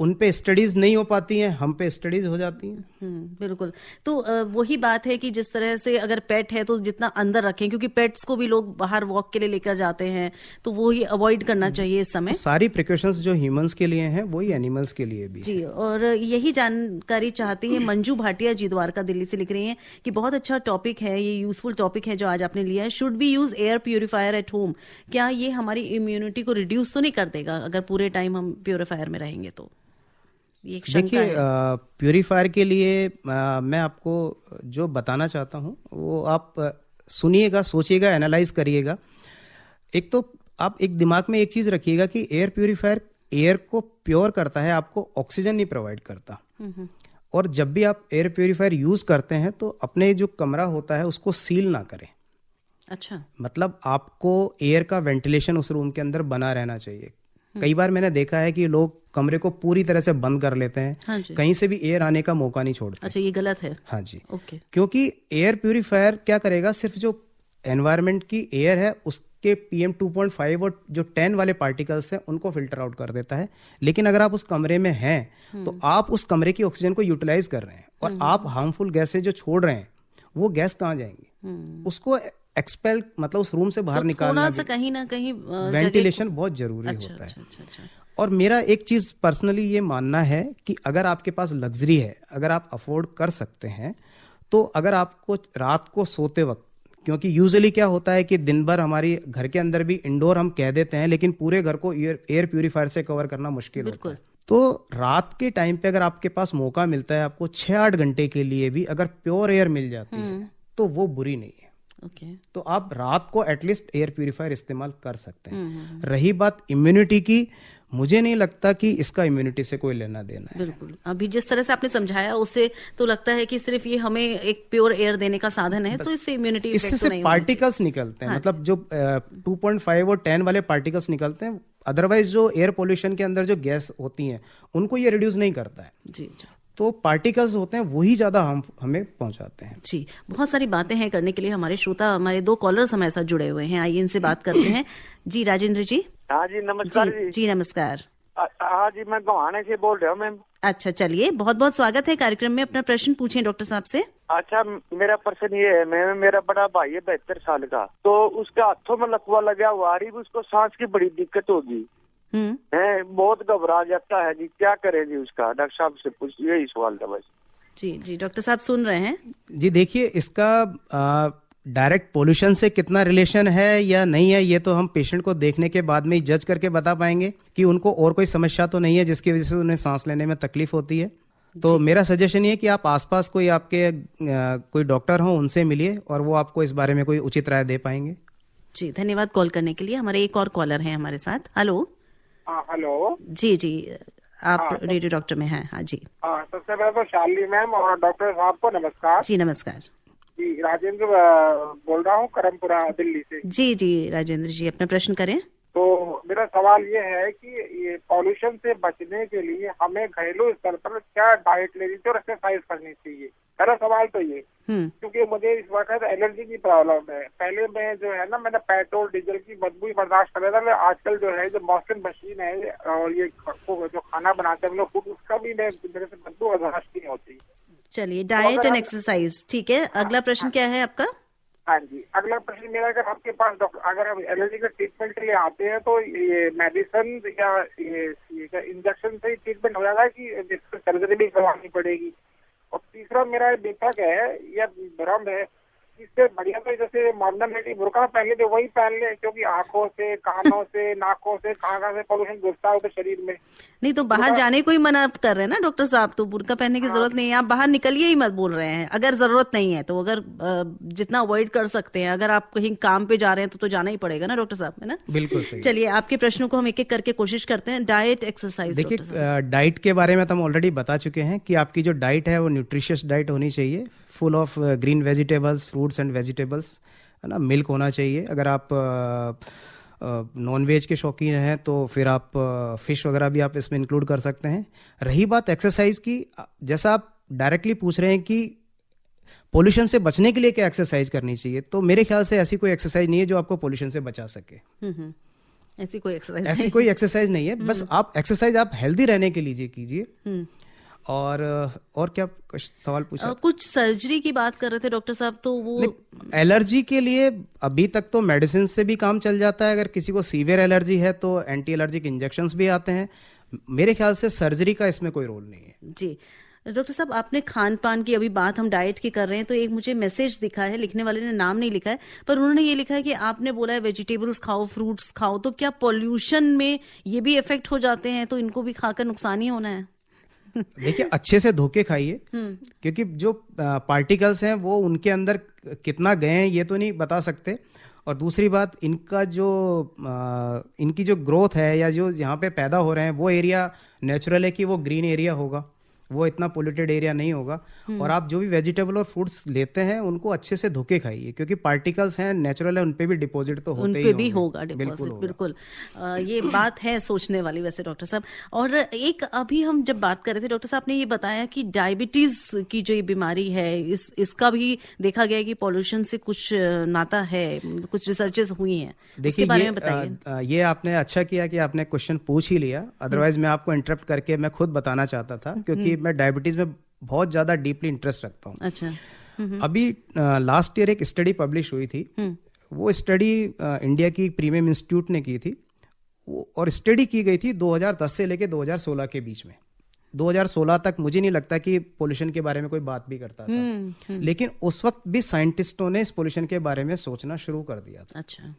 उन पे स्टडीज नहीं हो पाती हैं, हम पे स्टडीज हो जाती हैं। बिल्कुल। तो वही बात है कि जिस तरह से अगर पेट है तो जितना अंदर रखें, क्योंकि पेट्स को भी लोग बाहर वॉक के लिए लेकर जाते हैं, तो वो ही अवॉइड करना चाहिए इस समय। सारी प्रिकॉशंस जो ह्यूमंस के लिए हैं वही एनिमल्स के लिए भी जी, और यही जानकारी चाहती है मंजू भाटिया जी द्वारका दिल्ली से लिख रही हैं कि बहुत अच्छा टॉपिक है, ये यूजफुल टॉपिक है जो आज आपने लिया है। Should we use air purifier at home? क्या ये हमारी इम्यूनिटी को रिड्यूस तो नहीं कर देगा अगर पूरे टाइम हम प्यूरिफायर में रहेंगे तो? ये एक शंका देखिए, है। प्यूरिफायर के लिए मैं आपको जो बताना चाहता हूँ वो आप सुनिएगा, सोचिएगा, एनालाइज करिएगा। एक तो आप एक दिमाग में एक चीज रखिएगा कि एयर प्यूरिफायर एयर को प्योर करता है, आपको ऑक्सीजन नहीं प्रोवाइड करता। और जब भी आप एयर प्यूरिफायर यूज करते हैं तो अपने जो कमरा होता है उसको सील ना करें। अच्छा। मतलब आपको एयर का वेंटिलेशन उस रूम के अंदर बना रहना चाहिए। कई बार मैंने देखा है कि लोग कमरे को पूरी तरह से बंद कर लेते हैं, हाँ जी। कहीं से भी एयर आने का मौका नहीं छोड़ते। अच्छा, ये गलत है। हाँ जी। ओके। क्योंकि एयर प्यूरिफायर क्या करेगा, सिर्फ जो एनवायरनमेंट की एयर है उसके PM 2.5 और जो 10 वाले पार्टिकल्स हैं उनको फिल्टर आउट कर देता है। लेकिन अगर आप उस कमरे में हैं तो आप उस कमरे की ऑक्सीजन को यूटिलाइज कर रहे हैं, और आप हार्मफुल गैसेज जो छोड़ रहे हैं वो गैस कहाँ जाएंगी? उसको एक्सपेल, मतलब उस रूम से बाहर तो निकालना थोड़ा सा कहीं ना कहीं वेंटिलेशन बहुत जरूरी होता है। अच्छा। और मेरा एक चीज पर्सनली ये मानना है कि अगर आपके पास लग्जरी है, अगर आप अफोर्ड कर सकते हैं, तो अगर आपको रात को सोते वक्त, क्योंकि यूजुअली क्या होता है कि दिन भर हमारी घर के अंदर भी इंडोर हम कह देते हैं, लेकिन पूरे घर को एयर प्यूरिफायर से कवर करना मुश्किल होता है। तो रात के टाइम पे अगर आपके पास मौका मिलता है, आपको 6-8 घंटे के लिए भी अगर प्योर एयर मिल जाती है तो वो बुरी नहीं है। ओके। तो आप रात को एटलीस्ट एयर प्यूरिफायर इस्तेमाल कर सकते हैं। रही बात इम्यूनिटी की, मुझे नहीं लगता कि इसका इम्यूनिटी से कोई लेना देना है। बिल्कुल, अभी जिस तरह से आपने समझाया उससे तो लगता है कि सिर्फ ये हमें एक प्योर एयर देने का साधन है, तो इससे इम्यूनिटी इफेक्ट इससे तो नहीं पार्टिकल्स निकलते हैं, मतलब जो 2.5 और 10 वाले पार्टिकल्स निकलते हैं। अदरवाइज जो एयर पोल्यूशन के अंदर जो गैस होती हैं उनको ये रिड्यूस नहीं करता है। जी। तो पार्टिकल्स होते हैं वही ज्यादा हमें पहुंचाते हैं। जी, बहुत सारी बातें हैं करने के लिए। हमारे श्रोता, हमारे 2 कॉलर्स हमारे साथ जुड़े हुए हैं, आइए इनसे बात करते हैं। जी राजेंद्र जी। हाँ जी, नमस्कार जी। जी नमस्कार। हाँ जी, मैं गोहाने से बोल रहा हूँ मैम। अच्छा, चलिए, बहुत बहुत स्वागत है कार्यक्रम में। अपना प्रश्न पूछें डॉक्टर साहब से। अच्छा, मेरा प्रश्न ये है, मेरा बड़ा भाई है 72 साल का, तो उसके हाथों में लकवा लगा हुआ, उसको सांस की बड़ी दिक्कत होगी, है बहुत घबरा जाता है जी, क्या करें जी उसका? डॉक्टर साहब से पूछिए, यही सवाल था बस। जी डॉक्टर साहब सुन रहे हैं। जी देखिए, इसका डायरेक्ट पोल्यूशन से कितना रिलेशन है या नहीं है, ये तो हम पेशेंट को देखने के बाद में ही जज करके बता पाएंगे कि उनको और कोई समस्या तो नहीं है जिसकी वजह से उन्हें सांस लेने में तकलीफ होती है। तो मेरा सजेशन ये है कि आप आसपास कोई आपके कोई डॉक्टर हो, उनसे मिलिए और वो आपको इस बारे में कोई उचित राय दे पाएंगे। जी, धन्यवाद कॉल करने के लिए। हमारे एक और कॉलर हैं हमारे साथ। हेलो। हेलो। जी, आप रेडियो डॉक्टर में हैं? हाँ जी। सबसे पहले तो शालिनी मैम और डॉक्टर साहब को नमस्कार। जी नमस्कार। जी, राजेंद्र बोल रहा हूँ, करमपुरा दिल्ली से। जी राजेंद्र जी, अपना प्रश्न करें। तो मेरा सवाल ये है कि ये पॉल्यूशन से बचने के लिए हमें घरेलू स्तर पर क्या डाइट लेनी चाहिए और एक्सरसाइज करनी चाहिए? मेरा सवाल तो ये, क्योंकि मुझे इस वक्त एलर्जी की प्रॉब्लम है। पहले मैं जो है ना, मैंने पेट्रोल डीजल की बदबू बर्दाश्त कर रहा था, आजकल जो है जो मॉस्किन मशीन है और ये जो खाना बनाते हैं हम लोग, उसका भी मेरे से बदबू बर्दाश्त नहीं होती। चलिए, डाइट एंड एक्सरसाइज, ठीक है। अगला प्रश्न क्या है आपका? हाँ जी, अगला प्रश्न मेरा, अगर आपके पास डॉक्टर, अगर हम एलर्जी के ट्रीटमेंट के लिए आते हैं तो ये मेडिसिन या ये इंजेक्शन से ही ट्रीटमेंट हो जाता है कि सर्जरी भी करवानी पड़ेगी? और तीसरा मेरा बेटा है या भ्रम है इससे बढ़िया तो जैसे मॉडर्न लेडी बुर्का पहन ले वही पहन ले, क्योंकि आंखों से, कानों से, नाकों से, कहाँ से पोल्यूशन घुसता है तो शरीर में। नहीं तो बाहर जाने को ही मना कर रहे हैं ना डॉक्टर साहब, तो बुर्का पहनने की जरूरत नहीं है, आप बाहर निकलिए ही मत बोल रहे हैं अगर जरूरत नहीं है तो। अगर जितना अवॉइड कर सकते हैं, अगर आप कहीं काम पे जा रहे हैं तो जाना ही पड़ेगा ना डॉक्टर साहब, है ना? बिल्कुल सही। चलिए आपके प्रश्नों को हम एक एक करके कोशिश करते हैं। Diet, exercise. देखिए डाइट के बारे में तो हम ऑलरेडी बता चुके हैं कि आपकी जो डाइट है वो न्यूट्रिशियस डाइट होनी चाहिए, full of green vegetables, fruits and vegetables, है ना। मिल्क होना चाहिए। अगर आप नॉन वेज के शौकीन हैं तो फिर आप फिश वगैरह भी आप इसमें इंक्लूड कर सकते हैं। रही बात एक्सरसाइज की, जैसा आप डायरेक्टली पूछ रहे हैं कि पोल्यूशन से बचने के लिए क्या एक्सरसाइज करनी चाहिए, तो मेरे ख्याल से ऐसी कोई एक्सरसाइज नहीं है जो आपको पोल्यूशन से बचा सके। ऐसी कोई एक्सरसाइज नहीं है। बस आप एक्सरसाइज आप हेल्दी रहने के लिए कीजिए। और क्या सवाल पूछा? कुछ सर्जरी की बात कर रहे थे डॉक्टर साहब, तो वो एलर्जी के लिए अभी तक तो मेडिसिन से भी काम चल जाता है। अगर किसी को सीवियर एलर्जी है तो एंटी एलर्जिक इंजेक्शंस भी आते हैं। मेरे ख्याल से सर्जरी का इसमें कोई रोल नहीं है। जी डॉक्टर साहब, आपने खान पान की अभी बात हम डाइट की कर रहे हैं, तो एक मुझे मैसेज दिखा है, लिखने वाले ने नाम नहीं लिखा है, पर उन्होंने ये लिखा है कि आपने बोला है वेजिटेबल्स खाओ, फ्रूट्स खाओ, तो क्या पॉल्यूशन में ये भी इफेक्ट हो जाते हैं, तो इनको भी खाकर नुकसान ही होना है? देखिए अच्छे से धो के खाइए, क्योंकि जो पार्टिकल्स हैं वो उनके अंदर कितना गए हैं ये तो नहीं बता सकते। और दूसरी बात, इनकी जो ग्रोथ है या जो यहाँ पे पैदा हो रहे हैं वो एरिया नेचुरल है कि वो ग्रीन एरिया होगा, वो इतना पोल्यूटेड एरिया नहीं होगा। और आप जो भी वेजिटेबल और फ्रूट्स लेते हैं उनको अच्छे से धोके खाइए, क्योंकि पार्टिकल्स हैं, नेचुरल है, उनपे भी डिपॉजिट तो होते ही भी होगा डिपॉजिट। बिल्कुल ये बात है सोचने वाली वैसे डॉक्टर साहब। और एक अभी हम जब बात कर रहे थे डॉक्टर साहब ने ये बताया कि डायबिटीज की जो ये बीमारी है इसका भी देखा गया है कि पॉल्यूशन से कुछ नाता है, कुछ रिसर्चेस हुई हैं, इसके बारे में बताइए। ये आपने अच्छा किया कि आपने क्वेश्चन पूछ ही लिया, अदरवाइज मैं आपको इंटरप्ट करके मैं खुद बताना चाहता था, क्योंकि मैं डायबिटीज में बहुत ज्यादा डीपली इंटरेस्ट रखता हूँ। अच्छा। अभी लास्ट ईयर एक स्टडी पब्लिश हुई थी। वो स्टडी इंडिया की प्रीमियम इंस्टीट्यूट ने की थी, और स्टडी की गई थी 2010 से लेके 2016 के बीच में। 2016 तक मुझे नहीं लगता कि पोल्यूशन के बारे में कोई बात भी करता था, लेकिन उस वक्त भी साइंटिस्टों ने इस पोल्यूशन के बारे में सोचना शुरू कर दिया था। अच्छा।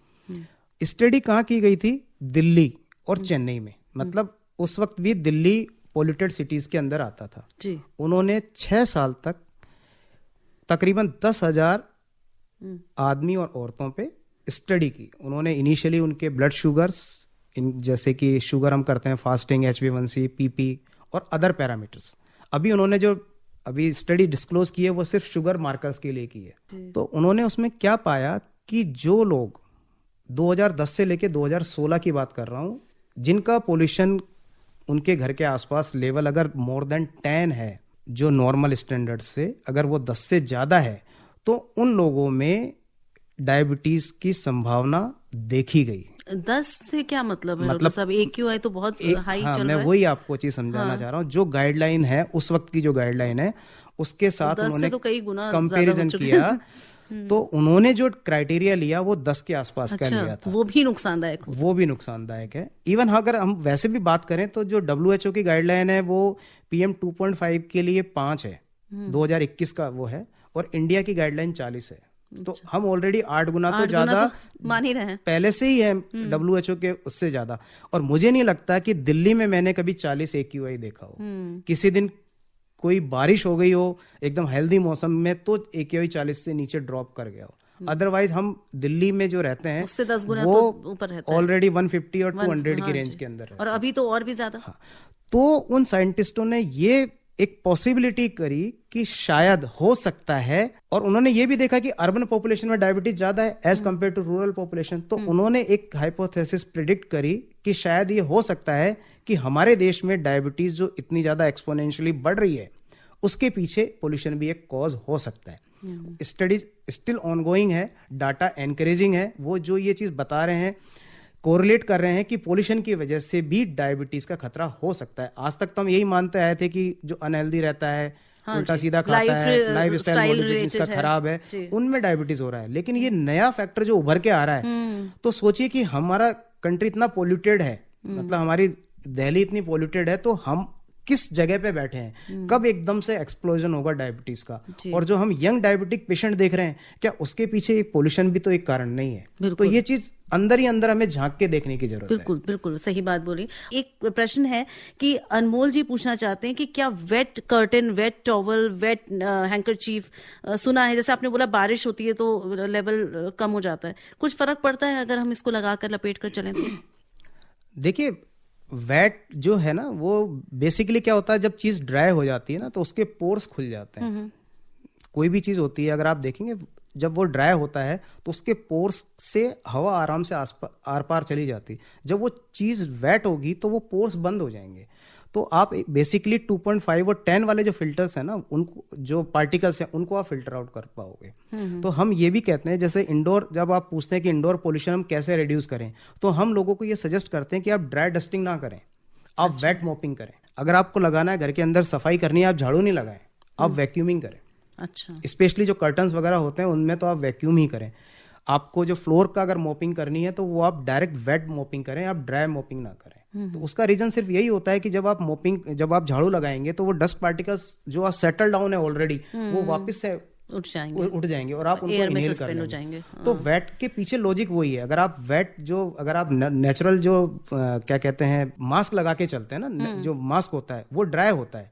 स्टडी कहाँ की गई थी? दिल्ली और चेन्नई में। मतलब उस वक्त भी दिल्ली पोल्यूटेड सिटीज के अंदर आता था जी। उन्होंने 6 साल तक तकरीबन 10,000 आदमी और औरतों पे स्टडी की। उन्होंने इनिशियली उनके ब्लड शुगर्स, जैसे कि शुगर हम करते हैं फास्टिंग, HbA1c, PP और अदर पैरामीटर्स। अभी उन्होंने जो स्टडी डिस्क्लोज की है वो सिर्फ शुगर मार्कर्स के लिए की है। तो उन्होंने उसमें क्या पाया कि जो लोग 2010 से लेके 2016 की बात कर रहा हूं, जिनका पोल्यूशन उनके घर के आसपास लेवल अगर मोर देन 10 है, जो नॉर्मल स्टैंडर्ड से अगर वो 10 से ज्यादा है, तो उन लोगों में डायबिटीज की संभावना देखी गई। 10 से क्या मतलब है? मतलब सब AQI तो बहुत हाई चल रहा है। मैं वही आपको चीज समझाना चाह रहा हूँ। जो गाइडलाइन है उस वक्त की, जो गाइडलाइन है उसके साथ उन्होंने तो कई गुना कंपैरिजन किया, तो उन्होंने जो क्राइटेरिया लिया वो 10 के आसपास का लिया था। वो भी नुकसानदायक है। इवन अगर हम वैसे भी बात करें तो जो WHO की गाइडलाइन है वो PM 2.5 के लिए 5 है, 2021 का वो है, और इंडिया की गाइडलाइन 40 है। तो हम ऑलरेडी 8 गुना तो ज्यादा मान ही रहे हैं, पहले से ही है WHO के उससे ज्यादा। और मुझे नहीं लगता कि दिल्ली में मैंने कभी 40 AQI देखा हो। किसी दिन कोई बारिश हो गई हो एकदम हेल्दी मौसम में तो AQI 40 से नीचे ड्रॉप कर गया हो। अदरवाइज हम दिल्ली में जो रहते हैं उससे 10 गुना वो तो ऊपर रहता है, ऑलरेडी 150 और 200 की रेंज के अंदर रहता है, और अभी तो और भी ज्यादा। हाँ। तो उन साइंटिस्टों ने ये एक पॉसिबिलिटी करी कि शायद हो सकता है, और उन्होंने ये भी देखा कि अर्बन पॉपुलेशन में डायबिटीज ज्यादा है as compare to rural population. तो उन्होंने एक हाइपोथेसिस प्रिडिक्ट करी कि शायद ये हो सकता है कि हमारे देश में डायबिटीज जो इतनी ज्यादा एक्सपोनेंशियली बढ़ रही है उसके पीछे पोल्यूशन भी एक कॉज हो सकता है। स्टडीज स्टिल ऑनगोइंग है, डाटा एनकरेजिंग है। वो जो ये चीज बता रहे हैं, कोरिलेट कर रहे हैं कि पोल्यूशन की वजह से भी डायबिटीज का खतरा हो सकता है। आज तक तो हम यही मानते आए थे कि जो अनहेल्दी रहता है, उल्टा सीधा खाता है, लाइफ स्टाइल जिसका खराब है, उनमें डायबिटीज हो रहा है। लेकिन ये नया फैक्टर जो उभर के आ रहा है, तो सोचिए कि हमारा कंट्री इतना पोल्यूटेड है, मतलब हमारी दिल्ली इतनी पोल्यूटेड है, तो हम किस जगह पे बैठे हैं, कब एकदम से एक्सप्लोजन होगा डायबिटीज का। और जो हम यंग डायबिटिक पेशेंट देख रहे हैं, क्या उसके पीछे एक पोल्यूशन भी तो एक कारण नहीं है? तो ये चीज अंदर ही अंदर हमें झांक के देखने की जरूरत है। बिल्कुल बिल्कुल सही बात बोली। एक प्रश्न है कि अनमोल जी पूछना चाहते हैं कि क्या wet curtain, wet towel, wet handkerchief, सुना है जैसे आपने बोला बारिश होती है तो लेवल कम हो जाता है, कुछ फर्क पड़ता है अगर हम इसको लगाकर लपेट कर चलें तो? देखिए, वेट जो है ना, वो बेसिकली क्या होता है, जब चीज ड्राई हो जाती है ना तो उसके पोर्स खुल जाते हैं। कोई भी चीज होती है, अगर आप देखेंगे जब वो ड्राई होता है तो उसके पोर्स से हवा आराम से आर पार चली जाती है। जब वो चीज वेट होगी तो वो पोर्स बंद हो जाएंगे। तो आप बेसिकली 2.5 और 10 वाले जो फिल्टर्स हैं ना, उनको जो पार्टिकल्स हैं उनको आप फिल्टर आउट कर पाओगे। तो हम ये भी कहते हैं, जैसे इंडोर, जब आप पूछते हैं कि इंडोर पोल्यूशन हम कैसे रिड्यूस करें, तो हम लोगों को ये सजेस्ट करते हैं कि आप ड्राई डस्टिंग ना करें, आप वेट मॉपिंग करें। अगर आपको लगाना है घर के अंदर सफाई करनी है, आप झाड़ू नहीं लगाएं, आप वैक्यूमिंग करें। अच्छा, स्पेशली जो कर्टन्स वगैरह होते हैं उनमें तो आप वैक्यूम ही करें। आपको जो फ्लोर का अगर मॉपिंग करनी है तो वो आप डायरेक्ट वेट मॉपिंग करें, आप ड्राई मॉपिंग ना करें। तो उसका रीजन सिर्फ यही होता है कि जब आप झाड़ू लगाएंगे तो वो डस्ट पार्टिकल्स जो सेटल डाउन है ऑलरेडी, वो वापस से उठ जाएंगे और आप उनको इनहेल कर लेंगे। तो वेट के पीछे लॉजिक वही है। अगर आप नेचुरल जो क्या कहते हैं मास्क लगा के चलते हैं ना, जो मास्क होता है वो ड्राई होता है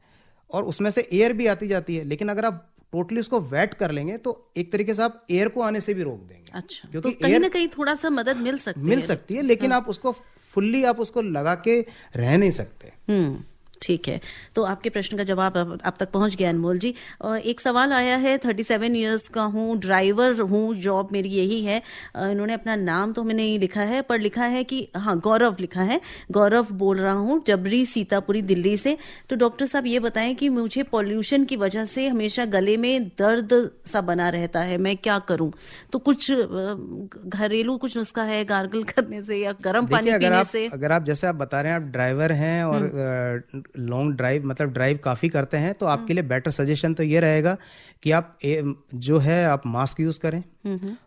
और उसमें से एयर भी आती जाती है, लेकिन अगर आप टोटली उसको वेट कर लेंगे तो एक तरीके से आप एयर को आने से भी रोक देंगे। अच्छा, क्योंकि तो कहीं ना कहीं थोड़ा सा मदद मिल सकती है, लेकिन आप उसको फुल्ली आप उसको लगा के रह नहीं सकते। ठीक है, तो आपके प्रश्न का जवाब अब तक पहुंच गया अनमोल जी। और एक सवाल आया है, 37 इयर्स का हूँ, ड्राइवर हूँ, जॉब मेरी यही है। इन्होंने अपना नाम तो हमें नहीं लिखा है, पर लिखा है कि हाँ, गौरव लिखा है। गौरव बोल रहा हूँ जबरी सीतापुरी दिल्ली से। तो डॉक्टर साहब ये बताएं कि मुझे पॉल्यूशन की वजह से हमेशा गले में दर्द सा बना रहता है, मैं क्या करूँ? तो कुछ घरेलू कुछ नुस्खा है गार्गल करने से या गर्म पानी पीने से? अगर आप जैसे आप बता रहे हैं आप ड्राइवर हैं और लॉन्ग ड्राइव मतलब ड्राइव काफ़ी करते हैं, तो आपके लिए बेटर सजेशन तो ये रहेगा कि आप जो है आप मास्क यूज़ करें।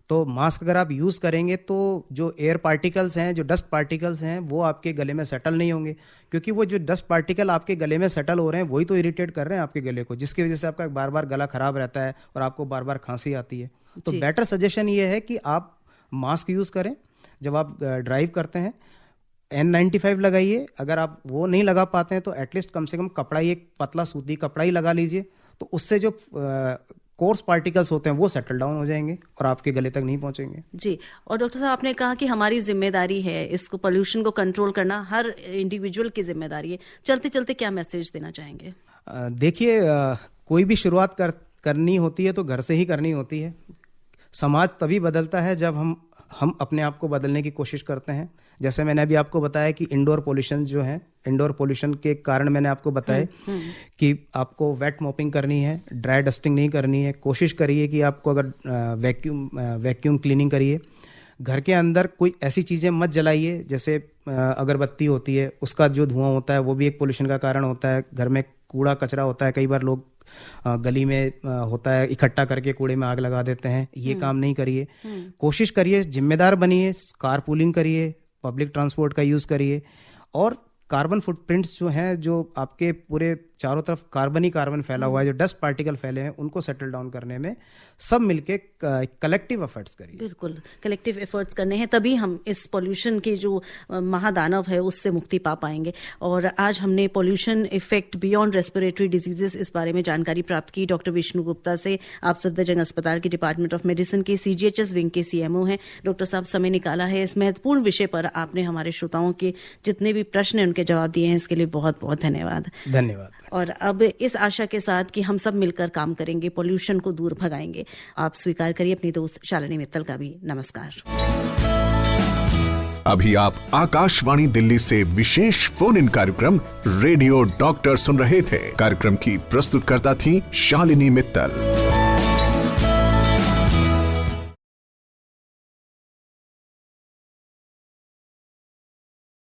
तो मास्क अगर आप यूज़ करेंगे तो जो एयर पार्टिकल्स हैं, जो डस्ट पार्टिकल्स हैं, वो आपके गले में सेटल नहीं होंगे, क्योंकि वो जो डस्ट पार्टिकल आपके गले में सेटल हो रहे हैं वही तो इरिटेट कर रहे हैं आपके गले को, जिसकी वजह से आपका बार बार गला खराब रहता है और आपको बार बार खांसी आती है। तो बेटर सजेशन ये है कि आप मास्क यूज़ करें जब आप ड्राइव करते हैं। N95 लगाइए। अगर आप वो नहीं लगा पाते हैं तो एटलीस्ट कम से कम कपड़ा ही, एक पतला सूती कपड़ा ही लगा लीजिए, तो उससे जो कोर्स पार्टिकल्स होते हैं वो सेटल डाउन हो जाएंगे और आपके गले तक नहीं पहुंचेंगे। जी, और डॉक्टर साहब आपने कहा कि हमारी जिम्मेदारी है इसको, पोल्यूशन को कंट्रोल करना हर इंडिविजुअल की जिम्मेदारी है। चलते चलते क्या मैसेज देना चाहेंगे? देखिए, कोई भी शुरुआत करनी होती है तो घर से ही करनी होती है। समाज तभी बदलता है जब हम अपने आप को बदलने की कोशिश करते हैं। जैसे मैंने अभी आपको बताया कि इंडोर पोल्यूशन जो है, इंडोर पोल्यूशन के कारण मैंने आपको बताया कि आपको वेट मॉपिंग करनी है, ड्राई डस्टिंग नहीं करनी है। कोशिश करिए कि आपको अगर वैक्यूम क्लीनिंग करिए। घर के अंदर कोई ऐसी चीज़ें मत जलाइए, जैसे अगरबत्ती होती है, उसका जो धुआं होता है वो भी एक पोल्यूशन का कारण होता है। घर में कूड़ा कचरा होता है, कई बार लोग गली में होता है इकट्ठा करके कूड़े में आग लगा देते हैं, ये काम नहीं करिए। कोशिश करिए, जिम्मेदार बनिए, कार पूलिंग करिए, पब्लिक ट्रांसपोर्ट का यूज़ करिए। और कार्बन फुटप्रिंट्स जो हैं, जो आपके पूरे चारों तरफ कार्बन ही कार्बन फैला हुआ है, जो डस्ट पार्टिकल फैले हैं, उनको सेटल डाउन करने में सब मिलके कलेक्टिव एफर्ट्स करिए। बिल्कुल, कलेक्टिव एफर्ट्स करने हैं, तभी हम इस पोल्यूशन के जो महादानव है उससे मुक्ति पा पाएंगे। और आज हमने pollution effect beyond respiratory diseases, इस बारे में जानकारी प्राप्त की डॉक्टर विष्णु गुप्ता से। आप सफदरजंग अस्पताल के डिपार्टमेंट ऑफ मेडिसिन के CGHS विंग के CMO हैं। डॉक्टर साहब, समय निकाला है इस महत्वपूर्ण विषय पर, आपने हमारे श्रोताओं के जितने भी प्रश्न हैं उनके जवाब दिए हैं, इसके लिए बहुत बहुत धन्यवाद। धन्यवाद। और अब इस आशा के साथ कि हम सब मिलकर काम करेंगे, पोल्यूशन को दूर भगाएंगे, आप स्वीकार करिए अपनी दोस्त शालिनी मित्तल का भी नमस्कार। अभी आप आकाशवाणी दिल्ली से विशेष फोन इन कार्यक्रम रेडियो डॉक्टर सुन रहे थे। कार्यक्रम की प्रस्तुतकर्ता थी शालिनी मित्तल।